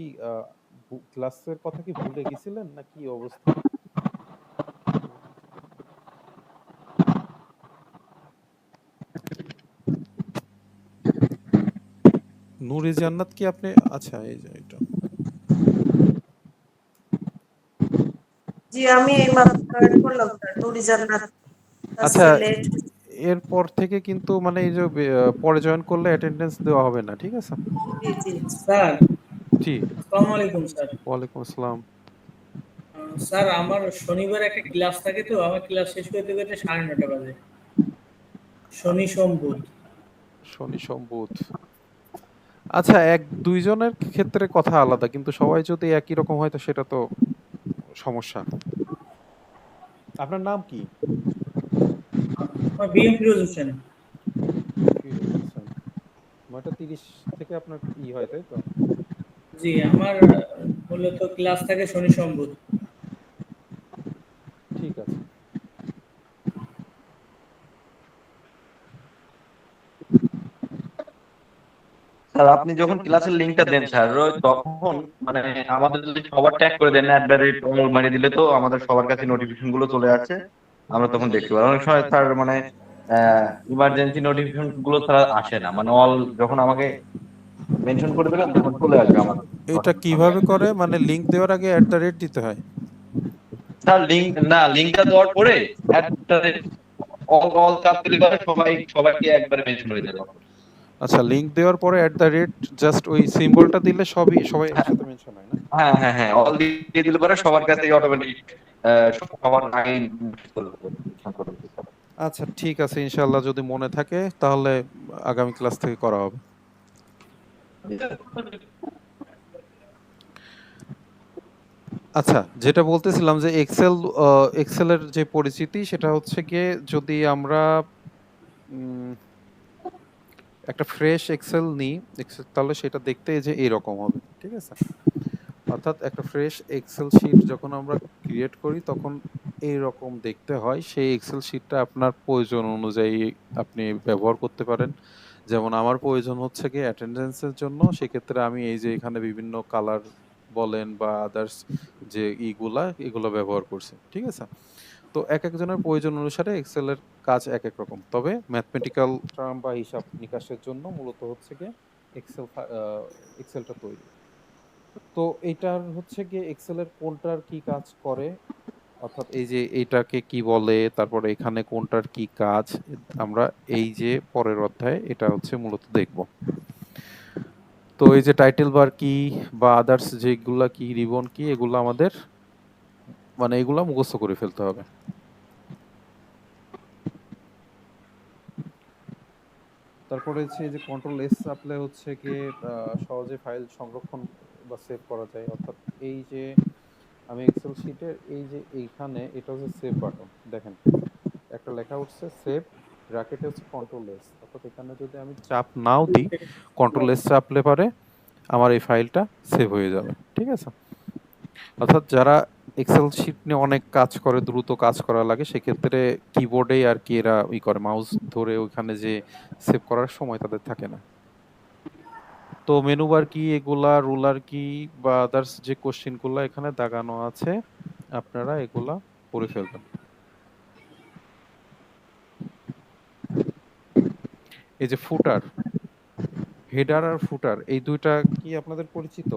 Speaker 1: ক্লাসের কথা কি ভুলে গেছিলেন না কি অবস্থা? নূরে জান্নাত কি আপনি? আচ্ছা, এই যে এটা।
Speaker 4: জি আমি এইমাত্র জয়েন করলাম স্যার, নুরি জান্নাত
Speaker 1: আচ্ছা,
Speaker 4: সিলেট।
Speaker 1: এরপর থেকে কিন্তু মানে এই যে পরে জয়েন করলে অ্যাটেন্ডেন্স দেওয়া হবে না, ঠিক আছে?
Speaker 4: জি জি
Speaker 9: স্যার
Speaker 1: জি,
Speaker 9: আসসালামু আলাইকুম স্যার।
Speaker 1: ওয়ালাইকুম আসসালাম।
Speaker 9: স্যার আমার শনিবার একটা ক্লাস থাকে, তো আমার ক্লাস শেষ করতে করতে 9:30 বাজে। শনি সোম বুধ।
Speaker 1: শনি সোম বুধ। আচ্ছা, এক দুইজনের ক্ষেত্রে কথা আলাদা, কিন্তু সবাই যদি একই রকম হয় তো সেটা তো সমস্যা। আপনার নাম কি?
Speaker 9: আমার বিএম ফিরোজ হোসেন।
Speaker 1: ফিরোজ হোসেন। 9:30 থেকে আপনার ই হয়, তাই তো?
Speaker 9: জি আমার মূলত ক্লাস থাকে শনি সোম বুধ।
Speaker 1: ঠিক আছে।
Speaker 8: স্যার আপনি যখন ক্লাসের লিংকটা দেন স্যার, তখন মানে আমাদের যদি সবার ট্যাগ করে দেন @all মারিয়ে দিলে তো আমাদের সবার কাছে নোটিফিকেশন গুলো চলে আসে, আমরা তখন দেখতে পারি। অনেক সময় স্যার মানে ইমার্জেন্সি নোটিফিকেশন গুলো ছাড়া আসে না, মানে অল যখন আমাকে মেনশন করে দেবেন তখন চলে আসবে আমাদের।
Speaker 1: এটা কিভাবে করে? মানে লিংক দেওয়ার আগে @ দিতে হয়?
Speaker 8: স্যার লিংকটা দেওয়ার পরে অল অল চাপ দিলে পরে সবাইকে একবারে মেনশন হয়ে যাবে।
Speaker 1: আচ্ছা, লিংক দেওয়ার পরে জাস্ট ওই সিম্বলটা দিলে সবাই একসাথে মেনশন হয় না?
Speaker 8: হ্যাঁ হ্যাঁ হ্যাঁ, অল দিয়ে দিলে পরে সবার কাছে অটোমেটিক সবার আগে চলে যাবে।
Speaker 1: আচ্ছা ঠিক আছে, ইনশাআল্লাহ যদি মনে থাকে তাহলে আগামী ক্লাস থেকে করা হবে। আচ্ছা, যেটা বলতেছিলাম যে এক্সেলের যে পরিচিতি সেটা হচ্ছে গিয়ে যদি আমরা উম, একটা ফ্রেশ এক্সেল নিই, তাহলে সেটা দেখতে এই যে এইরকম হবে, ঠিক আছে? অর্থাৎ একটা ফ্রেশ এক্সেল শিট যখন আমরা ক্রিয়েট করি তখন এই রকম দেখতে হয়। সেই এক্সেল শিটটা আপনার প্রয়োজন অনুযায়ী আপনি ব্যবহার করতে পারেন। যেমন আমার প্রয়োজন হচ্ছে কি অ্যাটেন্ডেন্সের জন্য, সেক্ষেত্রে আমি এই যে এখানে বিভিন্ন কালার বলেন বা আদার্স যে এগুলো ব্যবহার করছি, ঠিক আছে? তো এক একজনের প্রয়োজন অনুসারে এক্সেলের কাজ এক এক রকম, তবে ম্যাথমেটিক্যাল টার্ম বা হিসাব নিকাশের জন্য মূলত হচ্ছে গিয়ে এক্সেল এক্সেলটা তৈরি। তো এইটার হচ্ছে গিয়ে এক্সেলের কোনটার কি কাজ করে, অর্থাৎ এই যে এইটাকে কি বলে, তারপরে এখানে কোনটার কি কাজ, আমরা এই যে পরের অধ্যায়ে এটা হচ্ছে মূলত দেখব। তো এই যে টাইটেল বার কি বা আদার্স যেগুলা কি, রিবন কি, এগুলো আমাদের মানে এগুলা মুখস্থ করে ফেলতে হবে। তারপরে হচ্ছে এই যে কন্ট্রোল এস চাপলে হচ্ছে গিয়ে সহজে ফাইল সংরক্ষণ বা সেভ করা যায়। অর্থাৎ এই যে আমি এক্সেল শিটের এই যে এইখানে এটা হচ্ছে সেভ বাটন, দেখেন একটা লেখা উঠছে সেভ, ব্র্যাকেটে হচ্ছে কন্ট্রোল এস, অর্থাৎ এখানে যদি আমি চাপ নাও দিই, কন্ট্রোল এস চাপলে পারে আমার এই ফাইলটা সেভ হয়ে যাবে, ঠিক আছে? অর্থাৎ যারা এক্সেল শিট নিয়ে অনেক কাজ করে, দ্রুত কাজ করা লাগে, সেক্ষেত্রে কিবোর্ডে আর কি এরা করে মাউস ধরে ওইখানে যে সেভ করার সময় তাদের থাকে না। তো মেনু বার কি, এগুলা রুলার কি বা আদার্স যে কোশ্চেন গুলা এখানে দাগানো আছে, আপনারা এগুলা পড়ে ফেলবেন। এই যে ফুটার, হেডার আর ফুটার এই দুইটা কি আপনাদের পরিচিত?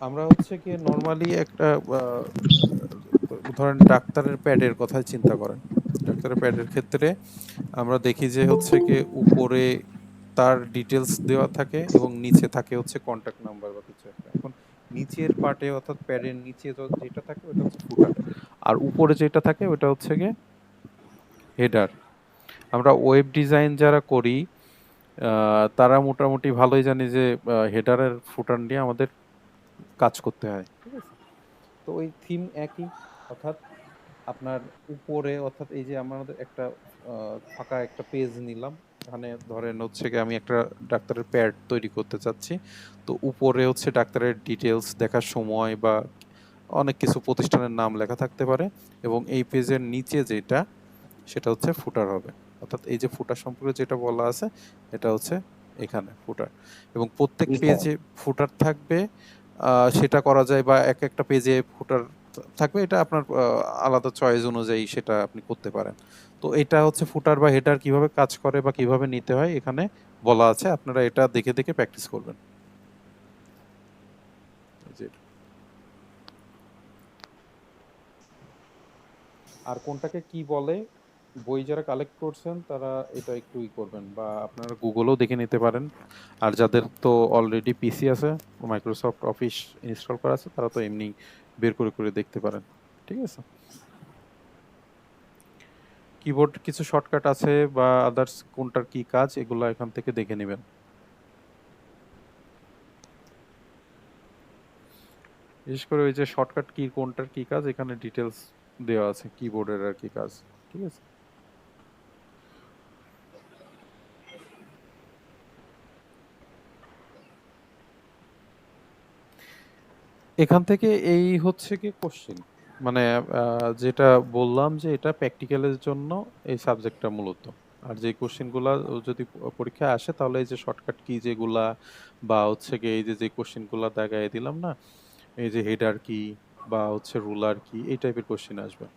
Speaker 1: আমরা হচ্ছে কি নরমালি একটা ধরেন ডাক্তারের প্যাডের কথা চিন্তা করেন। ডাক্তারের প্যাডের ক্ষেত্রে আমরা দেখি যে হচ্ছে কি উপরে তার ডিটেলস দেওয়া থাকে এবং নিচে থাকে হচ্ছে কন্টাক্ট নাম্বার বা কিছু একটা। এখন নিচের পার্টে অর্থাৎ প্যাডের নিচে যেটা থাকে ওটা হচ্ছে ফুটার, আর উপরে যেটা থাকে ওটা হচ্ছে গিয়ে হেডার। আমরা ওয়েব ডিজাইন যারা করি তারা মোটামুটি ভালোই জানি যে হেডারের ফুটার নিয়ে আমাদের কাজ করতে হয়, ঠিক আছে? তো ওই থিম একই, অর্থাৎ আপনার উপরে অর্থাৎ এই যে আমাদের একটা ফাঁকা একটা পেজ নিলাম, এখানে ধরেন হচ্ছে কি আমি একটা ডাক্তারের প্যাড তৈরি করতে চাচ্ছি। তো উপরে হচ্ছে ডাক্তারের ডিটেলস দেখার সময় বা অনেক কিছু প্রতিষ্ঠানের নাম লেখা থাকতে পারে, এবং এই পেজের নিচে যেটা সেটা হচ্ছে ফুটার হবে। অর্থাৎ এই যে ফুটার সম্পর্কে যেটা বলা আছে এটা হচ্ছে এখানে ফুটার, এবং প্রত্যেক পেজে ফুটার থাকবে। সেটা করা যায় বা এক একটা পেজে ফুটার থাকবে, এটা আপনার আলাদা চয়েস অনুযায়ী সেটা আপনি করতে পারেন। তো এটা হচ্ছে ফুটার বা হেডার কিভাবে কাজ করে বা কিভাবে নিতে হয় এখানে বলা আছে, আপনারা এটা দেখে দেখে প্র্যাকটিস করবেন। এই যে এটা। আর কোনটাকে কি বলে বই যারা কালেক্ট করছেন তারা এটা একটু করবেন, বা আপনারা গুগলেও দেখে নিতে পারেন। আর যাদের তো অলরেডি পিসি আছে, মাইক্রোসফট অফিস ইনস্টল করা আছে, তারা তো এমনি বের করে করে দেখতে পারেন, ঠিক আছে? কিবোর্ড কিছু শর্টকাট আছে বা আদার্স কোনটার কি কাজ এগুলো এখান থেকে দেখে নেবেন। বিশেষ করে ওই যে শর্টকাট কি কোনটার কি কাজ এখানে ডিটেলস দেওয়া আছে, কিবোর্ডের আর কি কাজ, ঠিক আছে? এখান থেকে এই হচ্ছে কি কোশ্চেন, মানে যেটা বললাম যে এটা প্র্যাকটিক্যালের জন্য এই সাবজেক্টটা মূলত। আর যে কোশ্চেনগুলা যদি পরীক্ষায় আসে তাহলে এই যে শর্টকাট কি যেগুলা বা হচ্ছে কি এই যে যে কোশ্চেনগুলা দেখায় দিলাম না, এই যে হেডার কি বা হচ্ছে রুলার কি, এই টাইপের কোশ্চেন আসবে।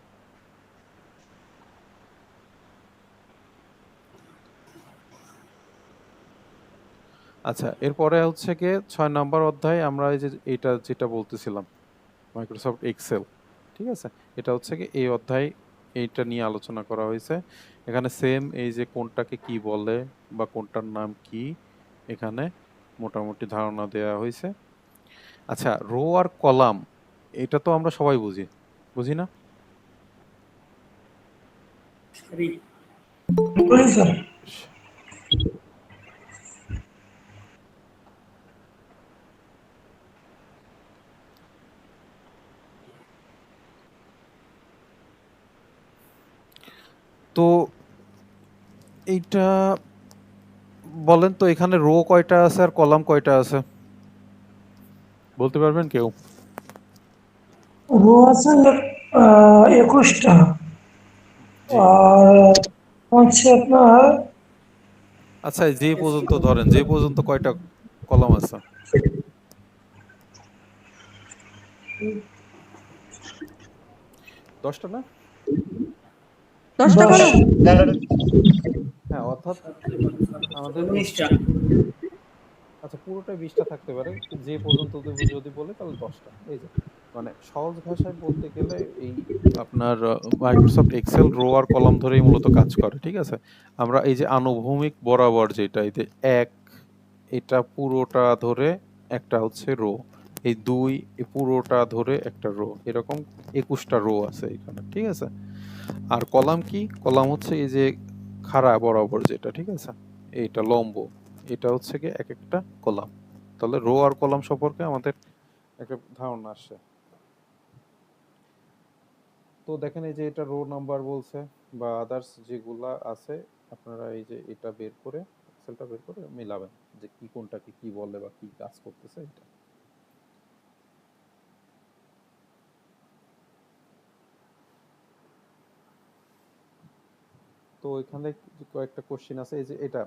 Speaker 1: আচ্ছা, এরপরে হচ্ছে কি 6 নম্বর অধ্যায় আমরা এই যে এটা যেটা বলতেছিলাম মাইক্রোসফট এক্সেল, ঠিক আছে? এটা হচ্ছে কি এই অধ্যায় এইটা নিয়ে আলোচনা করা হয়েছে। এখানে সেম এই যে কোনটাকে কি বলে বা কোনটার নাম কি এখানে মোটামুটি ধারণা দেওয়া হয়েছে। আচ্ছা, রো আর কলাম এটা তো আমরা সবাই বুঝি, বুঝি না?
Speaker 9: সারি।
Speaker 3: বলুন স্যার।
Speaker 1: তো এইটা বলেন তো এখানে রো কয়টা আছে আর কলাম কয়টা আছে? বলতে পারবেন কেউ?
Speaker 3: রো আছে 21টা,
Speaker 1: জি।
Speaker 3: আর হচ্ছে আপনার
Speaker 1: আচ্ছা যে পর্যন্ত ধরেন, যে পর্যন্ত কয়টা কলাম আছে? 10টা না?
Speaker 4: 10টা
Speaker 3: 10।
Speaker 4: কলম?
Speaker 1: হ্যাঁ, অর্থাৎ আমাদের
Speaker 9: 19টা।
Speaker 1: আচ্ছা পুরোটা 20টা থাকতে পারে। যে পর্যন্ত যদি বলে তাহলে 10টা। এই যে মানে সহজ ভাষায় বলতে গেলে এই আপনার মাইক্রোসফট এক্সেল রো আর কলাম ধরেই মূলত কাজ করে। ঠিক আছে? আমরা এই যে আনুভূমিক বরাবর যেটা এই যে 1 এটা পুরোটা ধরে একটা হচ্ছে রো। এই 2 এই পুরোটা ধরে একটা রো। এরকম 21টা রো আছে এখানে। ঠিক আছে? আর কলাম কি? কলাম হচ্ছে এই যে খাড়া বরাবর যেটা। ঠিক আছে? এইটা লম্ব। এটা হচ্ছে গিয়ে একেকটা কলাম। তাহলে রো আর কলাম সম্পর্কে আমাদের একটা ধারণা আসছে। তো দেখেন এই যে এটা রো নাম্বার বলছে বা আদার্স যেগুলা আছে আপনারা এই যে এটা বের করে এক্সেলটা বের করে মিলাবেন যে কি কোনটাকে কি বলে বা কি কাজ করতেছে এটা। তো এখানে কয়েকটা কোশ্চেন আছে এই যে এটা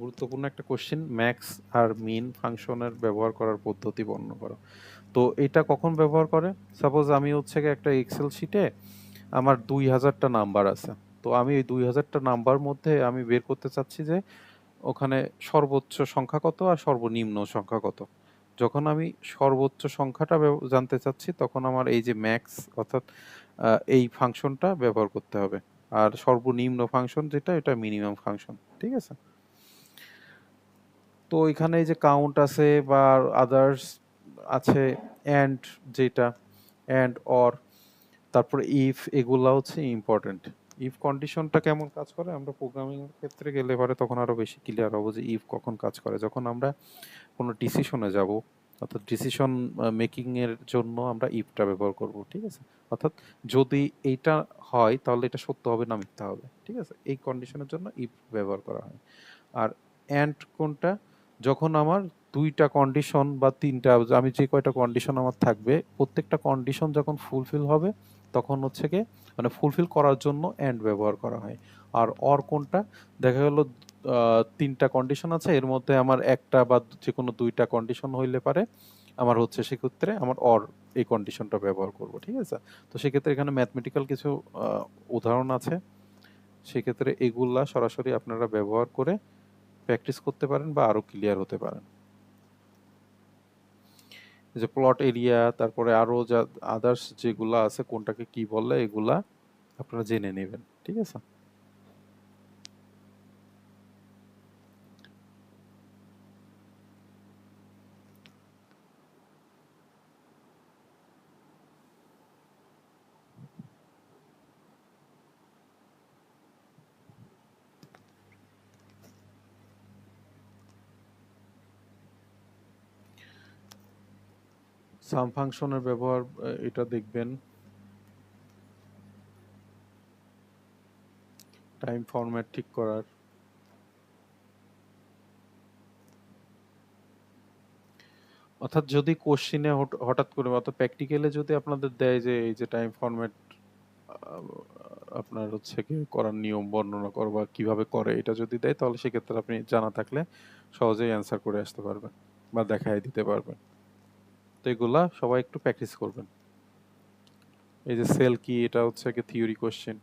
Speaker 1: গুরুত্বপূর্ণ একটা কোশ্চেন, ম্যাক্স আর মিন ফাংশনের ব্যবহার করার পদ্ধতি বর্ণনা করো। তো এটা কখন ব্যবহার করে? সাপোজ আমি হচ্ছে গিয়ে একটা এক্সেল শিটে আমার 2000টা নাম্বার আছে। তো আমি এই 2000টা নাম্বার মধ্যে আমি বের করতে চাচ্ছি যে ওখানে সর্বোচ্চ সংখ্যা কত আর সর্বনিম্ন সংখ্যা কত। যখন আমি সর্বোচ্চ সংখ্যাটা জানতে চাচ্ছি তখন আমার এই যে ম্যাক্স অর্থাৎ এই ফাংশনটা ব্যবহার করতে হবে। আর সর্বনিম্ন ফাংশন যেটা এটা মিনিমাম ফাংশন। ঠিক আছে? তো এখানে এই যে কাউন্ট আছে বা আদার্স আছে, এন্ড যেটা এন্ড অর তারপরে ইফ এগুলা হচ্ছে ইম্পর্টেন্ট। ইফ কন্ডিশনটা কেমন কাজ করে আমরা প্রোগ্রামিং এর ক্ষেত্রে গেলে পরে তখন আরো বেশি ক্লিয়ার হবো যে ইফ কখন কাজ করে। যখন আমরা কোনো ডিসিশনে যাব অর্থাৎ ডিসিশন মেকিং এর জন্য আমরা ইফটা ব্যবহার করব। ঠিক আছে? অর্থাৎ যদি এইটা হয় তাহলে এটা সত্য হবে না মিথ্যা হবে। ঠিক আছে? এই কন্ডিশনের জন্য ইফ ব্যবহার করা হয়। আর এন্ড কোনটা? যখন আমার 2টা কন্ডিশন বা 3টা আমি যে কয়টা কন্ডিশন আমার থাকবে প্রত্যেকটা কন্ডিশন যখন ফুলফিল হবে তখন হচ্ছে গিয়ে মানে ফুলফিল করার জন্য এন্ড ব্যবহার করা হয়। আর অর কোনটা? দেখা গেল 3টা কন্ডিশন আছে এর মধ্যে আমার একটা বা যেকোনো 2টা কন্ডিশন হইলে পারে আমার হচ্ছে সেক্ষেত্রে আমার অর এই কন্ডিশনটা ব্যবহার করব। ঠিক আছে? তো সেক্ষেত্রে এখানে ম্যাথমেটিক্যাল কিছু উদাহরণ আছে। সেক্ষেত্রে এগুলা সরাসরি আপনারা ব্যবহার করে প্র্যাকটিস করতে পারেন বা আরো ক্লিয়ার হতে পারেন। এই যে প্লট এরিয়া তারপরে আরো যা আদার্স যেগুলা আছে কোনটাকে কি বলে এগুলা আপনারা জেনে নেবেন। ঠিক আছে? সাম ফাংশনের ব্যবহার এটা দেখবেন। টাইম ফরম্যাট ঠিক করার। অর্থাৎ যদি কোশ্চিনে হঠাৎ করে অর্থাৎ প্র্যাকটিক্যালে যদি আপনাদের দেয় যে এই যে টাইম ফরম্যাট আপনার হচ্ছে কি করার নিয়ম বর্ণনা করো বা কিভাবে করে এটা যদি দেয় তাহলে সেক্ষেত্রে আপনি জানা থাকলে সহজেই অ্যান্সার করে আসতে পারবেন বা দেখাই দিতে পারবেন। তো এগুলা সবাই একটু প্র্যাকটিস করবেন। এই যে সেল কি এটা হচ্ছে কি থিওরি কোশ্চেন।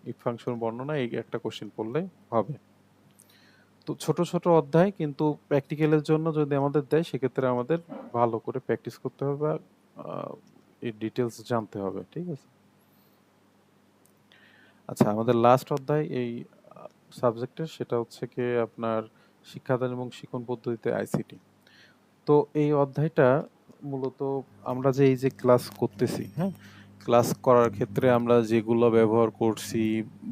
Speaker 1: ইফ ফাংশন বর্ণনা এই একটা কোশ্চেন পড়লে হবে। তো ছোট ছোট অধ্যায় কিন্তু প্র্যাকটিক্যালের জন্য যদি আমাদের দেয় সেক্ষেত্রে আমাদের ভালো করে প্র্যাকটিস করতে হবে বা এই ডিটেলস জানতে হবে। ঠিক আছে? আচ্ছা আমাদের লাস্ট অধ্যায় এই সাবজেক্টের সেটা হচ্ছে কি আপনার শিক্ষাদান এবং শিক্ষণ পদ্ধতিতে আইসিটি। তো এই অধ্যায়টা মূলত আমরা যে এই যে ক্লাস করতেছি, হ্যাঁ? ক্লাস করার ক্ষেত্রে আমরা যেগুলো ব্যবহার করছি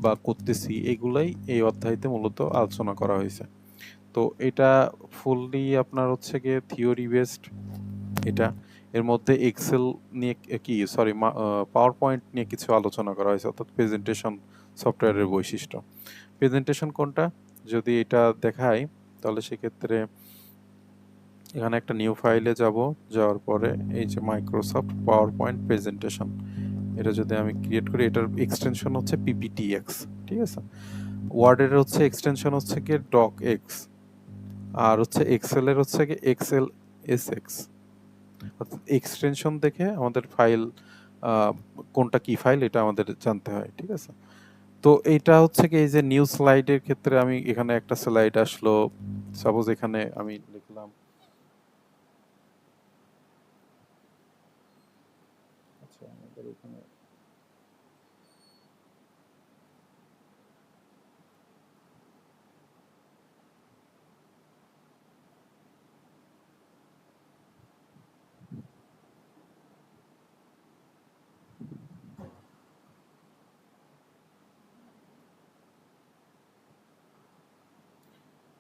Speaker 1: বা করতেছি এগুলাই এই অধ্যায়তে মূলত আলোচনা করা হয়েছে। তো এটা ফুললি আপনার হচ্ছে গিয়ে থিওরি বেসড এটা। এর মধ্যে এক্সেল নিয়ে কি সরি পাওয়ার পয়েন্ট নিয়ে কিছু আলোচনা করা হয়েছে, অর্থাৎ প্রেজেন্টেশন সফটওয়্যারের বৈশিষ্ট্য। প্রেজেন্টেশন কোনটা? যদি এটা দেখাই তাহলে সেক্ষেত্রে এখানে একটা নিউ ফাইলে যাব, যাওয়ার পরে এই যে মাইক্রোসফট পাওয়ার পয়েন্ট প্রেজেন্টেশন, এটা যদি আমি ক্রিয়েট করি, এটার এক্সটেনশন হচ্ছে পিপিটিএক্স, ঠিক আছে? ওয়ার্ডের হচ্ছে এক্সটেনশন হচ্ছে কি ডক এক্স, আর হচ্ছে এক্সেলের হচ্ছে কি এক্সেল এসএক্স। অর্থাৎ এক্সটেনশন দেখে আমাদের ফাইল কোনটা কি ফাইল এটা আমাদের জানতে হয়, ঠিক আছে? তো এইটা হচ্ছে কি এই যে নিউ স্লাইডের ক্ষেত্রে আমি এখানে একটা স্লাইড আসলো, সাপোজ এখানে আমি লিখলাম, আচ্ছা আমাদের এখানে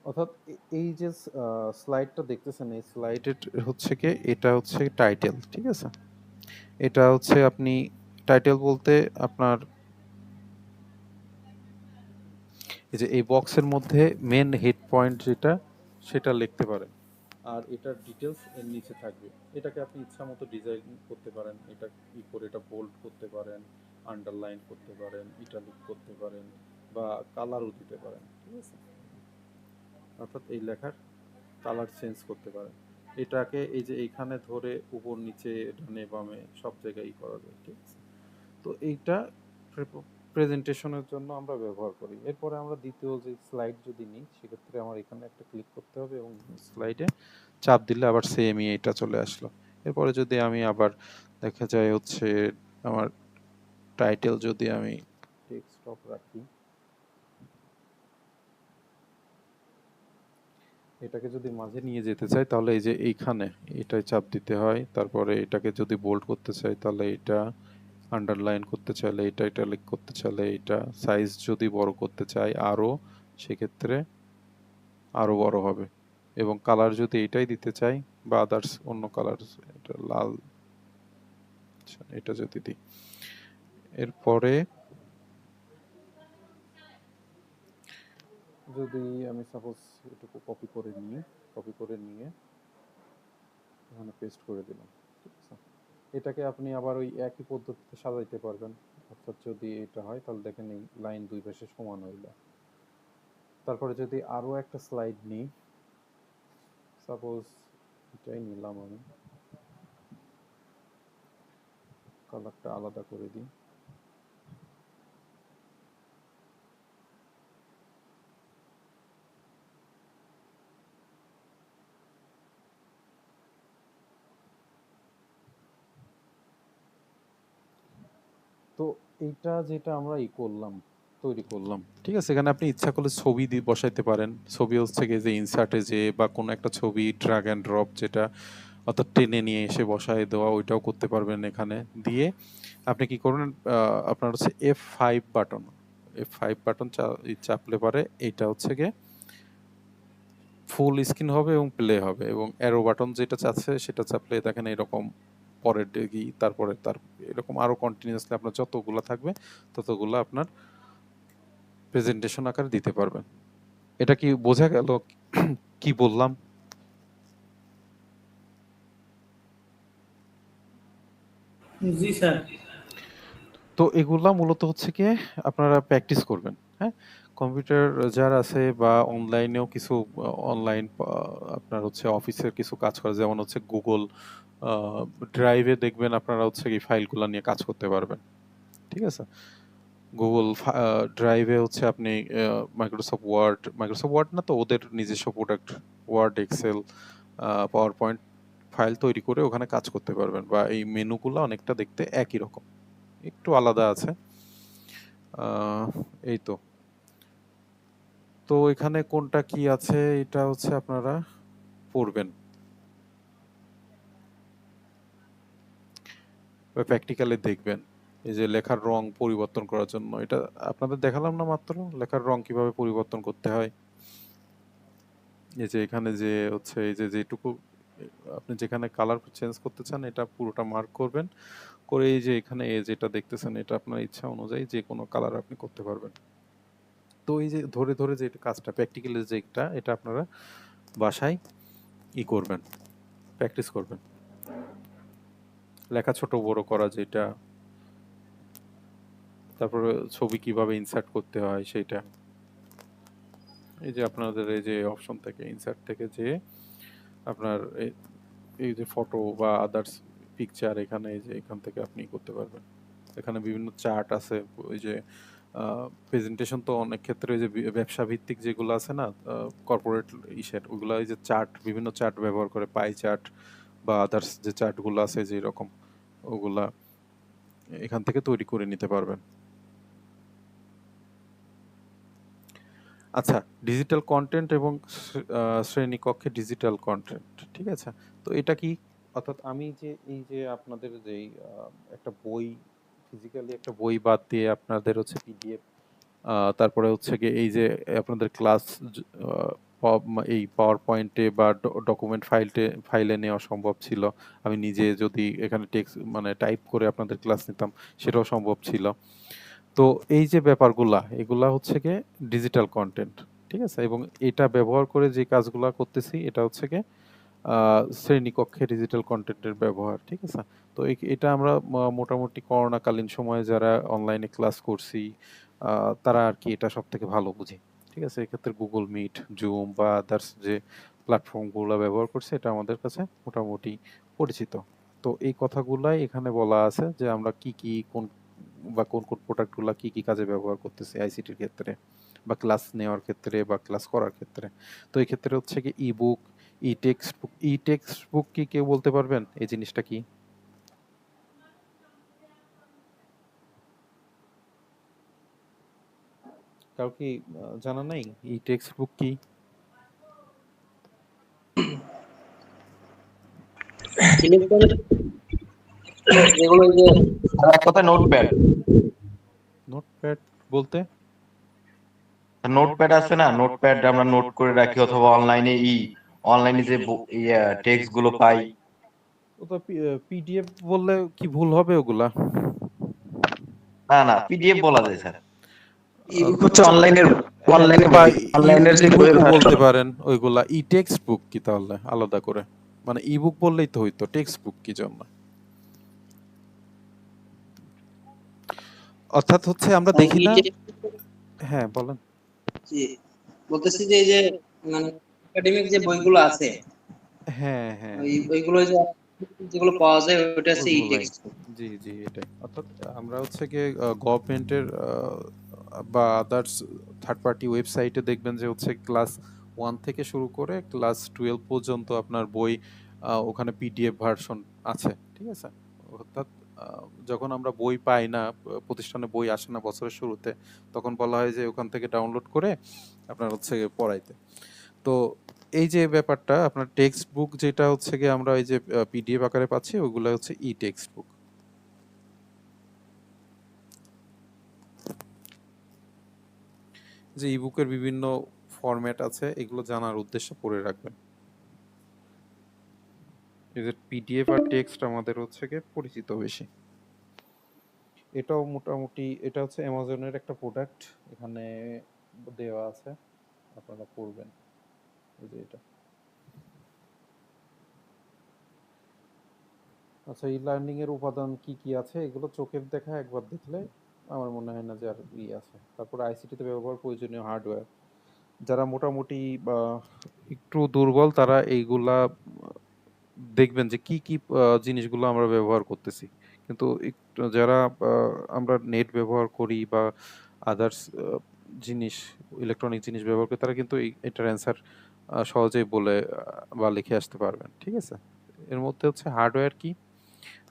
Speaker 1: অর্থাৎ এই যে স্লাইডটা দেখতেছেন, এই স্লাইডের হচ্ছে কি এটা হচ্ছে টাইটেল, ঠিক আছে? এটা হচ্ছে আপনি টাইটেল বলতে আপনার এই যে এই বক্সের মধ্যে মেন হেড পয়েন্ট যেটা সেটা লিখতে পারেন, আর এটার ডিটেলস এর নিচে থাকবে। এটাকে আপনি ইচ্ছা মতো ডিজাইন করতে পারেন, এটা কি করে এটা বোল্ড করতে পারেন, আন্ডারলাইন করতে পারেন, ইটালিক করতে পারেন, বা কালারও দিতে পারেন, ঠিক আছে? অর্থাৎ এই লেখার কালার চেঞ্জ করতে পারেন। এটাকে এই যে এইখানে ধরে উপর নিচে ডানে বামে সব জায়গায় করা যায়, ঠিক আছে? তো এইটা প্রেজেন্টেশনের জন্য আমরা ব্যবহার করি। এরপরে আমরা দ্বিতীয় যে স্লাইড যদি নিই, সেক্ষেত্রে আমার এখানে একটা ক্লিক করতে হবে এবং স্লাইডে চাপ দিলে আবার সেমই এটা চলে আসলো। এরপরে যদি আমি আবার দেখা যায় হচ্ছে আমার টাইটেল যদি আমি ডেস্কটপ রাখি, এটাকে যদি মাঝে নিয়ে যেতে চাই তাহলে এই যে এইখানে এটাই চাপ দিতে হয়। তারপরে এটাকে যদি বোল্ড করতে চাই তাহলে এটা, আন্ডারলাইন করতে চাইলে এটা, ইটালিক করতে চাইলে এটা, সাইজ যদি বড় করতে চাই আরো, সেক্ষেত্রে আরো বড় হবে। এবং কালার যদি এটাই দিতে চাই বা আদার্স অন্য কালার, এটা লাল, আচ্ছা, এটা যদি দিই, এরপরে যদি আমি সাপোজ এটুকু কপি করে নিই, কপি করে নিয়ে এখানে পেস্ট করে দিলাম, ঠিক আছে? এটাকে আপনি আবার ওই একই পদ্ধতিতে সাজাইতে পারবেন। অর্থাৎ যদি এটা হয় তাহলে দেখেন এই লাইন দুই পাশে সমান হইল। তারপরে যদি আরো একটা স্লাইড নিই, সাপোজ এটাই নিলাম আমি, কালারটা আলাদা করে দিই, তো এইটা যেটা আমরা তৈরি করলাম, ঠিক আছে? এখানে আপনি ইচ্ছা করলে ছবি দিয়ে বসাইতে পারেন। ছবি হচ্ছে গিয়ে যে ইনসার্টে যে বা কোনো একটা ছবি ড্র্যাগ অ্যান্ড ড্রপ, যেটা অর্থাৎ টেনে নিয়ে এসে বসায় দেওয়া, ওইটাও করতে পারবেন এখানে দিয়ে। আপনি কি করবেন, আপনার হচ্ছে F5 বাটন চাপলে পারে এইটা হচ্ছে গিয়ে ফুল স্ক্রিন হবে এবং প্লে হবে, এবং অ্যারো বাটন যেটা চাচ্ছে সেটা চাপলে দেখেন এরকম পরের ডিগি, তারপরে তার এরকম আরো কন্টিনিউয়াসলি আপনার যতগুলা থাকবে ততগুলো আপনার প্রেজেন্টেশন আকারে দিতে পারবেন। এটা কি বোঝা গেল কি বললাম?
Speaker 9: জি স্যার।
Speaker 1: তো এগুলা মূলত হচ্ছে কি আপনারা প্র্যাকটিস করবেন, হ্যাঁ? কম্পিউটার যারা আছে বা অনলাইনেও কিছু অনলাইন আপনার হচ্ছে অফিসের কিছু কাজ করে, যেমন হচ্ছে গুগল ড্রাইভে দেখবেন আপনারা হচ্ছে কি ফাইলগুলো নিয়ে কাজ করতে পারবেন, ঠিক আছে? গুগল ড্রাইভে হচ্ছে আপনি মাইক্রোসফট ওয়ার্ড না তো ওদের নিজস্ব product, Word, Excel, PowerPoint file তৈরি করে ওখানে কাজ করতে পারবেন, বা এই মেনুগুলো অনেকটা দেখতে একই রকম, একটু আলাদা আছে। এই তো, তো এখানে কোনটা কি আছে এটা হচ্ছে আপনারা পড়বেন। বা প্র্যাকটিক্যালি দেখবেন। এই যে লেখার রং পরিবর্তন করার জন্য, এটা আপনাদের দেখালাম না মাত্র, লেখার রং কিভাবে পরিবর্তন করতে হয়। এই যে এখানে যে হচ্ছে এই যে যেটুকু আপনি যেখানে কালার চেঞ্জ করতে চান এটা পুরোটা মার্ক করবেন, করে এই যে এখানে এই যেটা দেখতেছেন এটা আপনার ইচ্ছা অনুযায়ী যে কোনো কালার আপনি করতে পারবেন। তো এই যে ধরে ধরে যে কাজটা প্র্যাকটিক্যালি যেটা, এটা আপনারা বাসায় করবেন, প্র্যাকটিস করবেন। লেখা ছোট বড় করা যেটা, তারপরে ছবি কিভাবে ইনসার্ট করতে হয় সেটা। এই যে আপনাদের এই যে অপশন থেকে ইনসার্ট থেকে যে আপনার এই যে ফটো বা আদার্স পিকচার, এখানে এই যে এখান থেকে আপনি করতে পারবেন। এখানে বিভিন্ন চার্ট আছে, ওই যে প্রেজেন্টেশন তো অনেক ক্ষেত্রে ওই যে ব্যবসা ভিত্তিক যেগুলো আছে না কর্পোরেট ইসের, ওগুলো এই যে চার্ট, বিভিন্ন চার্ট ব্যবহার করে, পাই চার্ট বা আদার্স যে চার্টগুলো আছে যে এরকম, ওগুলা এখান থেকে তৈরি করে নিতে পারবেন। আচ্ছা, ডিজিটাল কন্টেন্ট এবং শ্রেণীকক্ষে ডিজিটাল কন্টেন্ট, ঠিক আছে। তো এটা কি, অর্থাৎ আমি যে এই যে আপনাদের যেই একটা বই, ফিজিক্যালি একটা বই বাদ দিয়ে আপনাদের হচ্ছে পিডিএফ, তারপরে হচ্ছে গিয়ে এই যে আপনাদের ক্লাস এই পাওয়ার পয়েন্টে বা ডকুমেন্ট ফাইলে নেওয়া সম্ভব ছিল। আমি নিজে যদি এখানে টেক্সট মানে টাইপ করে আপনাদের ক্লাস নিতাম সেটাও সম্ভব ছিল। তো এই যে ব্যাপারগুলা, এগুলা হচ্ছে গিয়ে ডিজিটাল কন্টেন্ট, ঠিক আছে। এবং এটা ব্যবহার করে যে কাজগুলা করতেছি এটা হচ্ছে গিয়ে শ্রেণীকক্ষে ডিজিটাল কন্টেন্টের ব্যবহার, ঠিক আছে। তো এটা আমরা মোটামুটি করোনাকালীন সময়ে যারা অনলাইনে ক্লাস করছি তারা আর কি এটা সব থেকে ভালো বুঝি, ঠিক আছে। এক্ষেত্রে গুগল মিট, জুম বা আদার্স যে প্ল্যাটফর্মগুলো ব্যবহার করছে এটা আমাদের কাছে মোটামুটি পরিচিত। তো এই কথাগুলাই এখানে বলা আছে যে আমরা কি কি কোন প্রোডাক্টগুলো কি কি কাজে ব্যবহার করতেছি আইসিটির ক্ষেত্রে বা ক্লাস নেওয়ার ক্ষেত্রে বা ক্লাস করার ক্ষেত্রে। তো এই ক্ষেত্রে হচ্ছে কি ইবুক, ই টেক্সট বুক কি কেউ বলতে পারবেন এই জিনিসটা কি? কারো কি জানা নাই ই টেক্সট বুক কি?
Speaker 2: যেগুলো যে এক কথায় নোটপ্যাড।
Speaker 1: নোটপ্যাড বলতে
Speaker 8: নোটপ্যাড আছে না, নোটপ্যাড আমরা নোট করে রাখি, অথবা অনলাইনে অনলাইনে যে টেক্সট গুলো পাই।
Speaker 1: ওটা পিডিএফ বললে কি ভুল হবে ওগুলা?
Speaker 8: না না, পিডিএফ বলা যায় স্যার।
Speaker 2: ইবুক হচ্ছে অনলাইনের
Speaker 1: বা
Speaker 2: অনলাইনের যে
Speaker 1: ইবুকও বলতে পারেন ওইগুলা। ই টেক্সট বুক কি তাহলে আলাদা করে, মানে ইবুক বললেই তো হইতো, টেক্সট বুক কি জন্য? অর্থাৎ হচ্ছে আমরা দেখি না। হ্যাঁ বলেন।
Speaker 10: জি, বলতেছি যে এই যে মানে একাডেমিক যে বইগুলো আছে,
Speaker 1: হ্যাঁ হ্যাঁ
Speaker 10: ওইগুলো যে যেগুলো পাওয়া যায় ওটা হচ্ছে ই
Speaker 1: ওইগুলাই,
Speaker 10: টেক্সট।
Speaker 1: জি জি এটাই। অর্থাৎ আমরা হচ্ছে গিয়ে গভর্নমেন্টের বা আদার্স থার্ড পার্টি ওয়েবসাইটে দেখবেন যে হচ্ছে ক্লাস 1 থেকে শুরু করে ক্লাস 12 পর্যন্ত আপনার বই ওখানে পিডিএফ ভার্সন আছে, ঠিক আছে। অর্থাৎ যখন আমরা বই পাই না, প্রতিষ্ঠানে বই আসে না বছরের শুরুতে, তখন বলা হয় যে ওখান থেকে ডাউনলোড করে আপনার হচ্ছে গিয়ে পড়াইতে। তো এই যে ব্যাপারটা আপনার টেক্সট বুক যেটা হচ্ছে গিয়ে আমরা এই যে পিডিএফ আকারে পাচ্ছি ওগুলো হচ্ছে ই টেক্সট বুক। যে ইবুকের বিভিন্ন ফরম্যাট আছে এগুলো জানার উদ্দেশ্যে পড়ে রাখবেন। এই যে পিডিএফ আর টেক্সট আমাদের হচ্ছে গিয়ে পরিচিত বেশি। এটাও মোটামুটি, এটা হচ্ছে অ্যামাজনের একটা প্রোডাক্ট, এখানে দেওয়া আছে, আপনারা পড়বেন। এই যে এটা। আচ্ছা, ই লার্নিং এর উপাদান কি কি আছে এগুলো চোখের দেখা একবার দেখলে আমার মনে হয় না যে আর আছে। তারপরে আইসিটিতে ব্যবহার প্রয়োজনীয় হার্ডওয়্যার, যারা মোটামুটি একটু দুর্বল তারা এইগুলা দেখবেন যে কি কি জিনিসগুলো আমরা ব্যবহার করতেছি। কিন্তু যারা আমরা নেট ব্যবহার করি বা আদার্স জিনিস, ইলেকট্রনিক জিনিস ব্যবহার করি, তারা কিন্তু এটার অ্যান্সার সহজেই বলে বা লিখে আসতে পারবেন, ঠিক আছে। এর মধ্যে হচ্ছে হার্ডওয়্যার কি,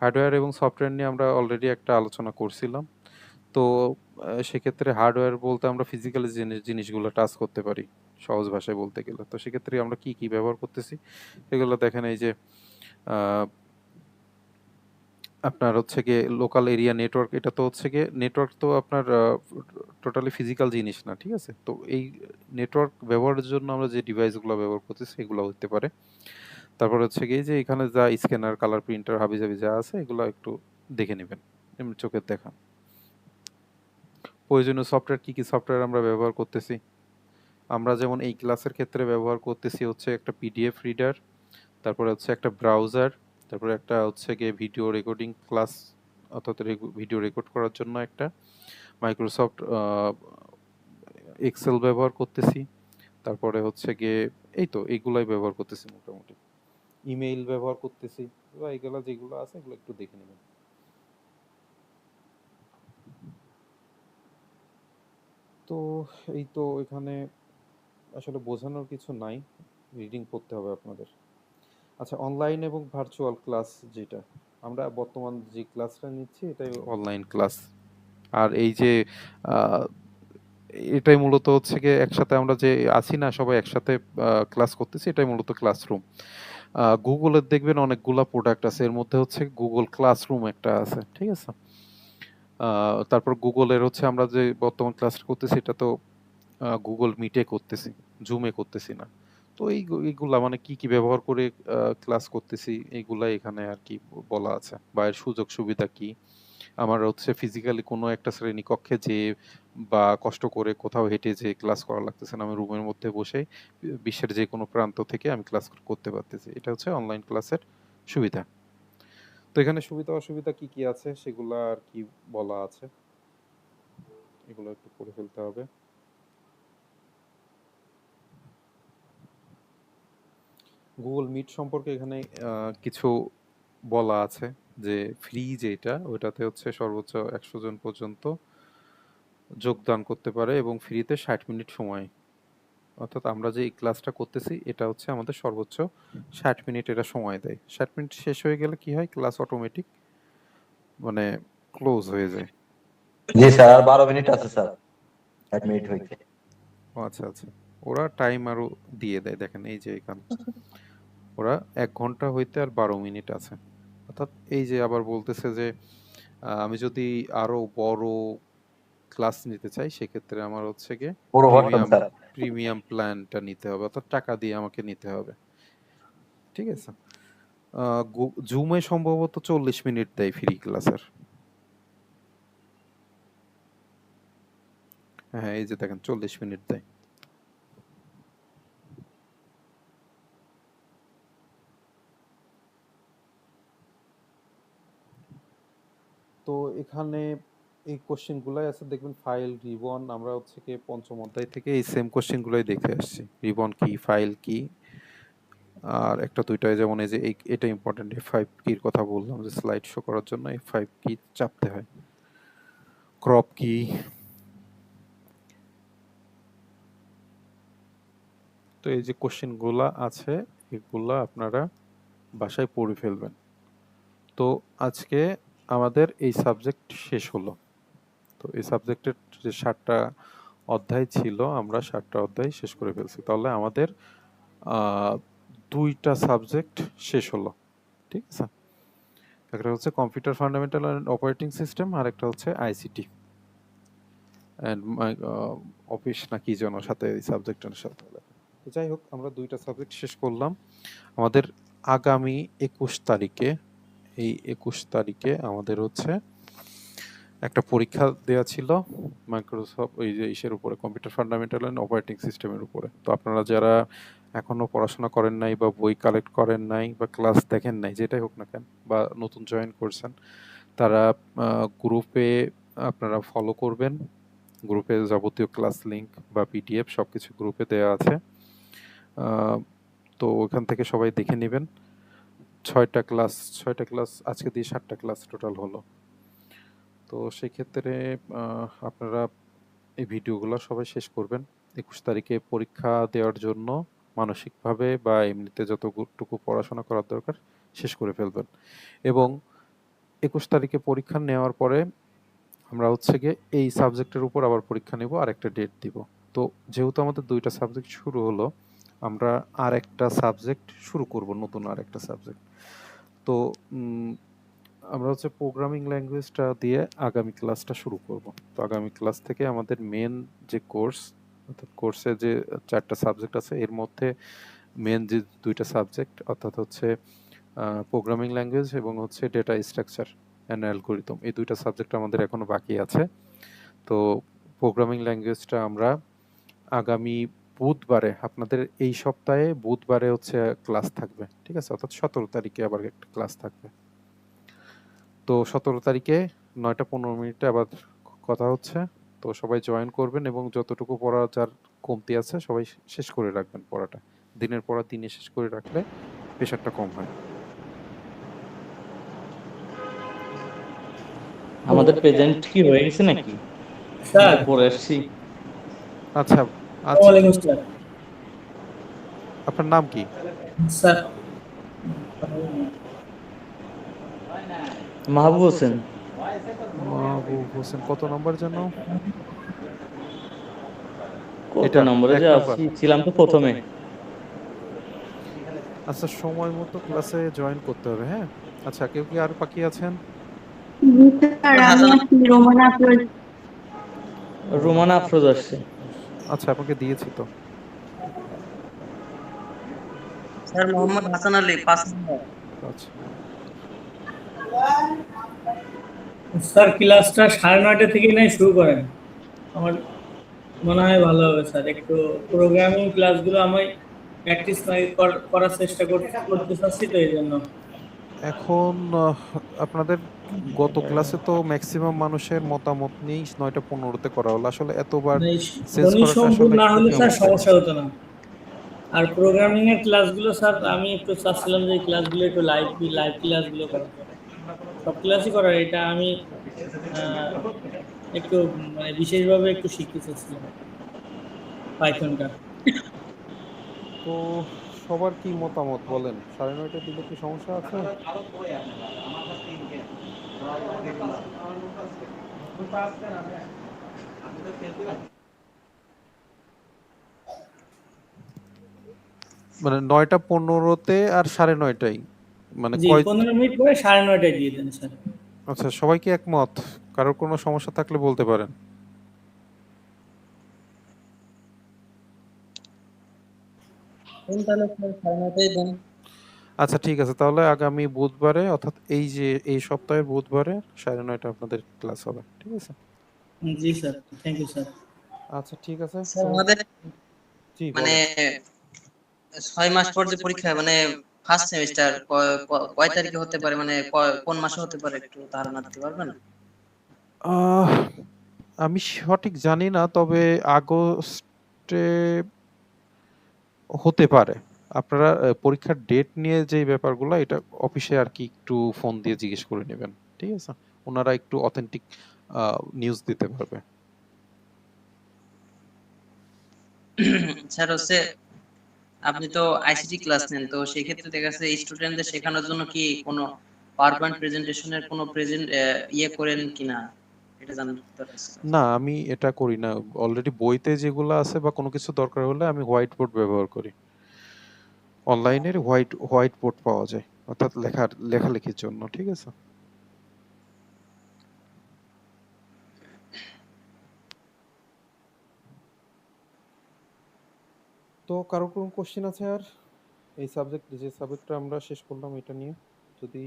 Speaker 1: হার্ডওয়্যার এবং সফটওয়্যার নিয়ে আমরা অলরেডি একটা আলোচনা করছিলাম। তো সেক্ষেত্রে হার্ডওয়্যার বলতে আমরা ফিজিক্যালি জিনিসগুলো টাচ করতে পারি সহজ ভাষায় বলতে গেলে। তো সেক্ষেত্রে আমরা কি কি ব্যবহার করতেছি এগুলো দেখেন। এই যে আপনার হচ্ছে গিয়ে লোকাল এরিয়া নেটওয়ার্ক, এটা তো হচ্ছে গিয়ে নেটওয়ার্ক তো আপনার টোটালি ফিজিক্যাল জিনিস না, ঠিক আছে? তো এই নেটওয়ার্ক ব্যবহারের জন্য আমরা যে ডিভাইসগুলো ব্যবহার করতেছি এগুলো হতে পারে। তারপর হচ্ছে গিয়ে যে এখানে যা স্ক্যানার, কালার প্রিন্টার, হাবিজাবি যা আছে এগুলো একটু দেখে নেবেন, এমনি চোখের দেখা। প্রয়োজনীয় সফটওয়্যার কি কি সফটওয়্যার আমরা ব্যবহার করতেছি, আমরা যেমন এই ক্লাসের ক্ষেত্রে ব্যবহার করতেছি হচ্ছে একটা পিডিএফ রিডার, তারপরে হচ্ছে একটা ব্রাউজার, তারপরে একটা হচ্ছে গিয়ে ভিডিও রেকর্ডিং ক্লাস অর্থাৎ ভিডিও রেকর্ড করার জন্য একটা মাইক্রোসফট এক্সেল ব্যবহার করতেছি, তারপরে হচ্ছে গিয়ে এই তো এইগুলাই ব্যবহার করতেছি মোটামুটি, ইমেইল ব্যবহার করতেছি, বা এইগুলা যেগুলো আছে এগুলো একটু দেখে নেবেন। তো এই তো এখানে আসলে বোঝানোর কিছু নাই, রিডিং করতে হবে আপনাদের। আচ্ছা, অনলাইন এবং ভার্চুয়াল ক্লাস, যেটা আমরা বর্তমান যে ক্লাসটা নিচ্ছি এটাই অনলাইন ক্লাস। আর এই যে আহ, এটাই মূলত হচ্ছে গিয়ে একসাথে আমরা যে আছি না সবাই একসাথে ক্লাস করতেছি, এটাই মূলত ক্লাসরুম। গুগলের দেখবেন অনেকগুলা প্রোডাক্ট আছে, এর মধ্যে হচ্ছে গুগল ক্লাসরুম একটা আছে, ঠিক আছে? তারপর গুগলের হচ্ছে আমরা যে বর্তমান ক্লাসটা করতেছি এটা তো গুগল মিটে করতেছি, জুমে করতেছি না। তো এইগুলা মানে কি কি ব্যবহার করে ক্লাস করতেছি এইগুলা এখানে আর কি বলা আছে, বা এর সুযোগ সুবিধা কি। আমার হচ্ছে ফিজিক্যালি কোনো একটা শ্রেণী কক্ষে যে বা কষ্ট করে কোথাও হেঁটে যে ক্লাস করা লাগতেছে না, আমি রুমের মধ্যে বসে বিশ্বের যে কোনো প্রান্ত থেকে আমি ক্লাস করতে পারতেছি, এটা হচ্ছে অনলাইন ক্লাসের সুবিধা। তো এখানে সুবিধা অসুবিধা কি কি আছে সেগুলা আর কি বলা আছে, এগুলো একটু পড়ে ফেলতে হবে। গুগল মিট সম্পর্কে এখানে কিছু বলা আছে যে ফ্রি যেটা ওটাতে হচ্ছে সর্বোচ্চ 100 জন পর্যন্ত যোগদান করতে পারে এবং ফ্রিতে 60 মিনিট সময়, অর্থাৎ আমরা যে এই ক্লাসটা করতেছি এটা হচ্ছে আমাদের সর্বোচ্চ 60 মিনিট এটা সময় দেয়। 60 মিনিট শেষ হয়ে গেলে কি হয়, ক্লাস অটোমেটিক মানে ক্লোজ হয়ে যায়।
Speaker 8: জি স্যার, আর 12 মিনিট আছে স্যার, 1 মিনিট হইছে।
Speaker 1: ও আচ্ছা আচ্ছা, ওরা টাইম আরো দিয়ে দেয়, দেখেন এই যে এখানে ওরা 1 ঘন্টা হইতে আর 12 মিনিট আছে। অর্থাৎ এই যে আবার বলতেছে যে আমি যদি আরো বড় ক্লাস নিতে চাই সেক্ষেত্রে আমার হচ্ছে গিয়ে
Speaker 8: পুরো বর্তমান
Speaker 1: প্রিমিয়াম
Speaker 8: স্যার।
Speaker 1: প্রিমিয়াম প্ল্যানটা নিতে হবে, অর্থাৎ টাকা দিয়ে আমাকে নিতে হবে, ঠিক আছে? জুমে সম্ভবত 40 মিনিট দেয় ফ্রি ক্লাসের। হ্যাঁ এই যে দেখেন 40 মিনিট দেয়। তো এখানে এই কোশ্চেন গুলাই আছে, দেখবেন ফাইল, রিবন, আমরা হচ্ছে কি পঞ্চম অধ্যায় থেকে এই সেম কোশ্চেন গুলাই দেখে আসছি, রিবন কি, ফাইল কি, আর একটা দুইটা যেমন এই যে এটা ইম্পর্টেন্ট, F5 কির কথা বললাম যে স্লাইড শো করার জন্য F5 কি চাপতে হয়, ক্রপ কি। তো এই যে কোশ্চেন গুলা আছে এগুলা আপনারা বাসায় পড়ে ফেলবেন। তো আজকে আমাদের এই সাবজেক্ট শেষ হলো। তো এই সাবজেক্টের যে 7টা অধ্যায় ছিল আমরা 7টা অধ্যায় শেষ করে ফেলছি, তাহলে আমাদের 2টা সাবজেক্ট শেষ হলো, ঠিক আছে? একটা হচ্ছে computer fundamental and operating system, আর একটা হচ্ছে আইসিটি অ্যান্ড অফিস না কি যেন সাথে এই সাবজেক্টের সাথে। তো যাই হোক আমরা 2টা সাবজেক্ট শেষ করলাম। আমাদের আগামী 21 তারিখে, এই 21 তারিখে আমাদের হচ্ছে একটা পরীক্ষা দেওয়া ছিল মাইক্রোসফট ওই যে ইসের উপরে, কম্পিউটার ফান্ডামেন্টাল অ্যান্ড অপারেটিং সিস্টেমের উপরে। তো আপনারা যারা এখনো পড়াশোনা করেন নাই বা বই কালেক্ট করেন নাই বা ক্লাস দেখেন নাই, যেটাই হোক না কেন, বা নতুন জয়েন করছেন, তারা গ্রুপে আপনারা ফলো করবেন। গ্রুপে যাবতীয় ক্লাস লিংক বা পিডিএফ সবকিছু গ্রুপে দেওয়া আছে। তো ওখান থেকে সবাই দেখে নেবেন। 6টা ক্লাস আজকে দিয়ে 7টা ক্লাস টোটাল হলো। তো সেক্ষেত্রে আপনারা এই ভিডিওগুলো সবাই শেষ করবেন। 21 তারিখে পরীক্ষা দেওয়ার জন্য মানসিকভাবে বা এমনিতে যতটুকু পড়াশোনা করার দরকার শেষ করে ফেলবেন। এবং 21 তারিখে পরীক্ষা নেওয়ার পরে আমরা হচ্ছে গিয়ে এই সাবজেক্টের উপর আবার পরীক্ষা নেব, আর একটা ডেট দিব। তো যেহেতু আমাদের 2টা সাবজেক্ট শুরু হলো, আমরা আর একটা সাবজেক্ট শুরু করব, নতুন আর একটা সাবজেক্ট। তো আমরা হচ্ছে প্রোগ্রামিং ল্যাঙ্গুয়েজটা দিয়ে আগামী ক্লাসটা শুরু করব। তো আগামী ক্লাস থেকে আমাদের মেন যে কোর্স, অর্থাৎ কোর্সে যে 4টা সাবজেক্ট আছে এর মধ্যে মেন যে 2টা সাবজেক্ট অর্থাৎ হচ্ছে প্রোগ্রামিং ল্যাঙ্গুয়েজ এবং হচ্ছে ডেটা স্ট্রাকচার অ্যান্ড অ্যালগরিদম, এই 2টা সাবজেক্ট আমাদের এখনো বাকি আছে। তো প্রোগ্রামিং ল্যাঙ্গুয়েজটা আমরা আগামী বুধবারে, আপনাদের এই সপ্তাহে বুধবারে হচ্ছে ক্লাস থাকবে, ঠিক আছে? অর্থাৎ 17 তারিখে আবার একটা ক্লাস থাকবে। তো 17 তারিখে 9টা 15 মিনিটে আবার কথা হচ্ছে। তো সবাই জয়েন করবেন এবং যতটুকু পড়া যার কমতি আছে সবাই শেষ করে রাখবেন পড়াটা। দিনের পড়া দিনে শেষ করে রাখলে প্রেশারটা কম হয়।
Speaker 7: আমাদের প্রেজেন্ট কি হয়ে গেছে নাকি?
Speaker 9: স্যার
Speaker 7: পরে আসছি।
Speaker 1: আচ্ছা আচ্ছা,
Speaker 9: ওয়ালাইকুম আসসালাম
Speaker 1: আপনার নাম কি?
Speaker 9: স্যার।
Speaker 7: মাহবুব হোসেন।
Speaker 1: মাহবুব হোসেন, কত নম্বর যেন?
Speaker 7: কত
Speaker 1: এটা
Speaker 7: নম্বরে
Speaker 1: 1
Speaker 7: যে
Speaker 1: নাম্বার।
Speaker 7: আছি, ছিলাম তো প্রথমে।
Speaker 1: আচ্ছা, সময় মতো ক্লাসে জয়েন করতে হবে, হ্যাঁ? আচ্ছা, কেউ কি আর বাকি আছেন?
Speaker 4: স্যার আমি আছি রোমানা আফরোজ।
Speaker 7: রোমানা আফরোজ আসছে।
Speaker 1: আচ্ছা, আপনাকে দিয়েছি তো।
Speaker 10: স্যার মোহাম্মদ হাসান আলী 5 নম্বর।
Speaker 1: আচ্ছা,
Speaker 9: স্যার ক্লাসটা 9:30 থেকে নাই শুরু করেন, আমার মনে হয় ভালো হবে স্যার। একটু প্রোগ্রামিং ক্লাসগুলো আমি প্র্যাকটিস করার চেষ্টা করতে চাচ্ছি, তো এই জন্য।
Speaker 1: এখন আপনাদের গত ক্লাসে তো ম্যাক্সিমাম মানুষের মতামত নিয়েই 9টা 15-তে করা হলো। আসলে এতবার
Speaker 9: মানে
Speaker 1: চেঞ্জ
Speaker 9: ধ্বনি
Speaker 1: করাটা
Speaker 9: সম্পূর্ণ
Speaker 1: আসলে
Speaker 9: না
Speaker 1: একটু
Speaker 9: হলে স্যার
Speaker 1: কেমন
Speaker 9: সমস্যা
Speaker 1: লাগছে?
Speaker 9: হতো না। আর প্রোগ্রামিং এর ক্লাসগুলো স্যার আমি একটু চাচ্ছিলাম যে এই ক্লাসগুলো একটু লাইভ ক্লাসগুলো করার জন্য। সব ক্লাসই করার, এটা আমি আহ, একটু মানে বিশেষভাবে একটু শিখতে চাচ্ছিলাম পাইথনটা।
Speaker 1: তো সবার কি মতামত বলেন? 9:30 দিলে কি সমস্যা আছে? মানে 9টা 15-তে আর 9:30টায়, মানে
Speaker 9: জি,
Speaker 1: কয়?
Speaker 9: 15 মিনিট পরে 9:30টায় দিয়ে দেন স্যার।
Speaker 1: আচ্ছা, সবাই কি একমত? কারোর কোনো সমস্যা থাকলে বলতে পারেন।
Speaker 10: তাহলে স্যার 9:30 দেন।
Speaker 1: আচ্ছা, ঠিক আছে, তাহলে আগামী বুধবারে অর্থাৎ এই যে এই সপ্তাহের বুধবারে 9:30 আপনাদের ক্লাস হবে, ঠিক আছে?
Speaker 9: জি স্যার, থ্যাংক ইউ স্যার।
Speaker 1: আচ্ছা, ঠিক আছে।
Speaker 10: স্যার
Speaker 1: তো
Speaker 10: আমাদের
Speaker 1: জি
Speaker 10: মানে
Speaker 1: বলেন।
Speaker 10: 6 মাস পর যে পরীক্ষা, মানে ফার্স্ট সেমিস্টার কয় তারিখে হতে পারে, মানে কোন মাসে হতে পারে, একটু ধারণা দিতে পারবেন?
Speaker 1: আহ, আমি সঠিক জানি না, তবে আগস্টে হতে পারে। আপনারা পরীক্ষার ডেট নিয়ে যে ব্যাপারগুলো, এটা অফিসে আর কি একটু ফোন দিয়ে জিজ্ঞেস করে নেবেন, ঠিক আছে? ওনারা একটু অথেন্টিক নিউজ দিতে পারবে।
Speaker 10: স্যার হচ্ছে আপনি তো আইসিটি ক্লাস নেন, তো সেই ক্ষেত্রে দেখা যাচ্ছে স্টুডেন্টদের শেখানোর জন্য কি কোনো পাওয়ার পয়েন্ট প্রেজেন্টেশনের কোনো ইয়ে করেন কিনা, এটা জানার দরকার ছিল।
Speaker 1: না, আমি এটা করি না। অলরেডি বইতে যেগুলো আছে বা কোনো কিছু দরকার হলে আমি হোয়াইট বোর্ড ব্যবহার করি। অনলাইনের হোয়াইট বোর্ড পাওয়া যায়, অর্থাৎ লেখালেখির জন্য, ঠিক আছে? তো কারো কোনো কোশ্চেন আছে আর এই যে সাবজেক্টটা আমরা শেষ করলাম এটা নিয়ে? যদি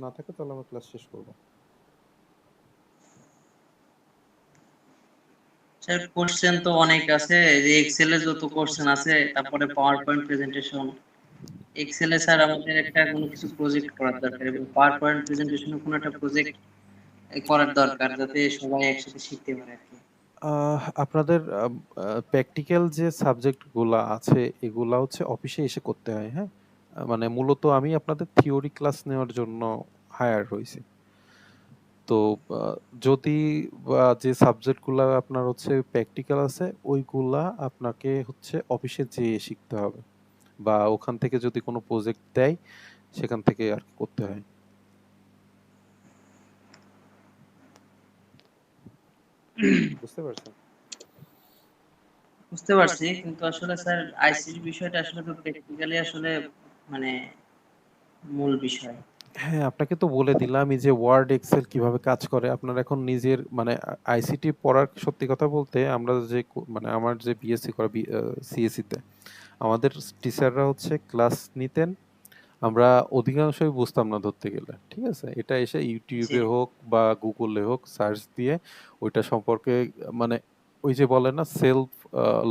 Speaker 1: না থাকে তাহলে আমরা ক্লাস শেষ করব।
Speaker 10: স্যার কোশ্চেন তো অনেক আছে, যে এক্সেল এর যত কোশ্চেন আছে, তারপরে পাওয়ার পয়েন্ট প্রেজেন্টেশন। এক্সেলে স্যার আমাদের একটা কোনো কিছু প্রজেক্ট করার দরকার, এবং পাওয়ার পয়েন্ট প্রেজেন্টেশনে কোনো একটা প্রজেক্ট করার দরকার, যাতে সবাই একসাথে শিখতে পারে আর কি।
Speaker 1: আপনাদের প্র্যাকটিক্যাল যে সাবজেক্টগুলা আছে এগুলা হচ্ছে অফিসে এসে করতে হয়, হ্যাঁ? মানে মূলত আমি আপনাদের থিওরি ক্লাস নেওয়ার জন্য হায়ার হয়েছি। তো যদি যে সাবজেক্টগুলা আপনার হচ্ছে প্র্যাকটিক্যাল আছে ওইগুলা আপনাকে হচ্ছে অফিসে যেয়ে শিখতে হবে, বা ওখান থেকে যদি কোনো প্রজেক্ট দেয় সেখান থেকে আর কি করতে হয়। বুঝতে পারছেন?
Speaker 10: বুঝতে পারছি, কিন্তু আসলে স্যার আইসিটি বিষয়টা আসলে তো প্র্যাকটিক্যালি আসলে মানে মূল বিষয়।
Speaker 1: হ্যাঁ, আপনাকে তো বলে দিলাম এই যে ওয়ার্ড এক্সেল কিভাবে কাজ করে। আপনার এখন নিজের মানে আইসিটি পড়ার সত্যি কথা বলতে আমরা যে মানে আমার যে বিএসসি করা সিএসসি তে আমাদের টিচাররা হচ্ছে ক্লাস নিতেন, আমরা অধিকাংশই বুঝতাম না ধরতে গেলে, ঠিক আছে? এটা এসে ইউটিউবে হোক বা গুগলে হোক সার্চ দিয়ে ওইটা সম্পর্কে মানে ওই যে বলে না সেলফ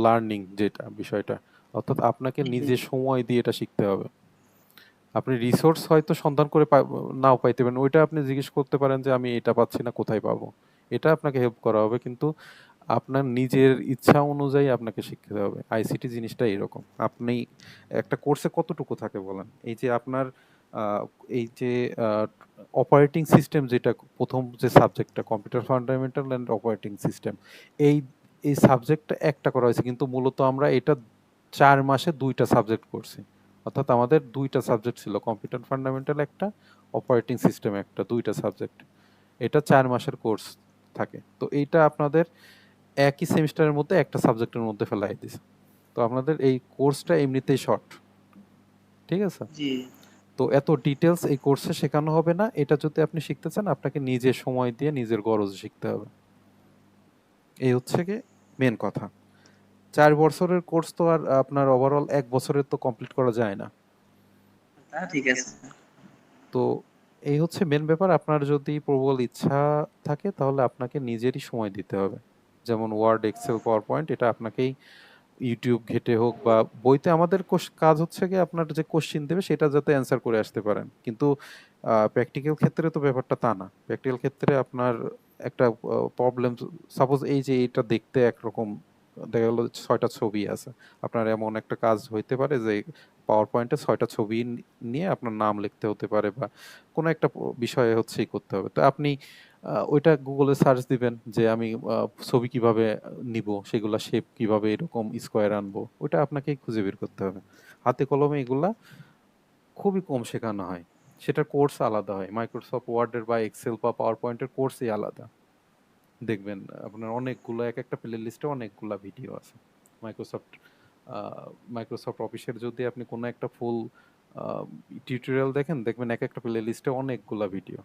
Speaker 1: লার্নিং যেটা বিষয়টা, অর্থাৎ আপনাকে নিজে সময় দিয়ে এটা শিখতে হবে। আপনি রিসোর্স হয়তো সন্ধান করে নাও পাইতে পারেন, ওইটা আপনি জিজ্ঞেস করতে পারেন যে আমি এটা পাচ্ছি না কোথায় পাবো, এটা আপনাকে হেল্প করা হবে, কিন্তু আপনার নিজের ইচ্ছা অনুযায়ী আপনাকে শিখতে হবে। আইসিটি জিনিসটা এরকম। আপনি একটা কোর্সে কতটুকু থাকে বলেন, এই যে আপনার আহ, এই যে অপারেটিং সিস্টেম যেটা প্রথম যে সাবজেক্টটা computer fundamental and operating system, এই এই সাবজেক্টটা একটা করা হয়েছে, কিন্তু মূলত আমরা এটা 4 মাসে 2টা সাবজেক্ট করছি। অর্থাৎ আমাদের 2টা সাবজেক্ট ছিল, কম্পিউটার ফান্ডামেন্টাল একটা, অপারেটিং সিস্টেম একটা, 2টা সাবজেক্ট। এটা 4 মাসের কোর্স থাকে। তো এইটা আপনাদের একই সেমিস্টারের মধ্যে একটা সাবজেক্টের মধ্যে ফেলাই দিছে। তো আপনাদের এই কোর্সটা এমনিতেই শর্ট, ঠিক আছে?
Speaker 10: জি
Speaker 1: তো এত ডিটেলস এই কোর্সে শেখানো হবে না। এটা যদি আপনি শিখতে চান আপনাকে নিজে সময় দিয়ে নিজের গরজে শিখতে হবে। এই হচ্ছে কি মেন কথা। 4 বছরের কোর্স তো আর আপনার ওভারঅল 1 বছরের তো কমপ্লিট করা যায় না।
Speaker 10: তা ঠিক আছে।
Speaker 1: তো এই হচ্ছে মেন ব্যাপার। আপনার যদি প্রবল ইচ্ছা থাকে তাহলে আপনাকে নিজেরই সময় দিতে হবে। যেমন ওয়ার্ড, এক্সেল, পাওয়ার পয়েন্ট এটা আপনাকেই ইউটিউব ঘেটে হোক বা বইতে, আমাদের কাজ হচ্ছে কি আপনার যে কোশ্চিন দেবে সেটা যাতে অ্যান্সার করে আসতে পারেন, কিন্তু প্র্যাকটিক্যাল ক্ষেত্রে তো ব্যাপারটা তা না। প্র্যাকটিক্যাল ক্ষেত্রে আপনার একটা প্রবলেম, সাপোজ এই যে এটা দেখতে একরকম দেখা গেল 6টা ছবি আছে, আপনার এমন একটা কাজ হইতে পারে যে পাওয়ার পয়েন্টে 6টা ছবি নিয়ে আপনার নাম লিখতে হতে পারে বা কোনো একটা বিষয়ে হচ্ছেই করতে হবে। তো আপনি ওইটা গুগলে সার্চ দিবেন যে আমি ছবি কিভাবে নিব, সেগুলা শেপ কিভাবে এরকম স্কোয়ার আনবো, ওইটা আপনাকেই খুঁজে বের করতে হবে। হাতে কলমে এগুলা খুবই কম শেখানো হয়, সেটার কোর্স আলাদা হয়। মাইক্রোসফট ওয়ার্ডের বা এক্সেল বা পাওয়ার পয়েন্টের কোর্সই আলাদা। দেখবেন আপনার অনেকগুলো এক একটা প্লে লিস্টে অনেকগুলা ভিডিও আছে। মাইক্রোসফট মাইক্রোসফট অফিসের যদি আপনি কোনো একটা ফুল টিউটোরিয়াল দেখেন, দেখবেন এক একটা প্লে লিস্টে অনেকগুলা ভিডিও।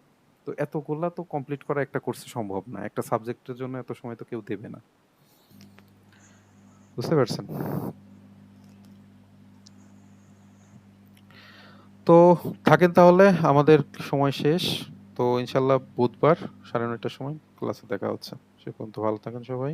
Speaker 1: তো এতগুলা তো কমপ্লিট করা একটা কোর্সে সম্ভব না, একটা সাবজেক্টের জন্য এত সময় তো কেউ দেবে না। বুঝতে পারছেন? তো থাকেন তাহলে, আমাদের সময় শেষ। তো ইনশাল্লাহ বুধবার 9:30টার সময় ক্লাসে দেখা হচ্ছে। সে পর্যন্ত ভালো থাকেন সবাই।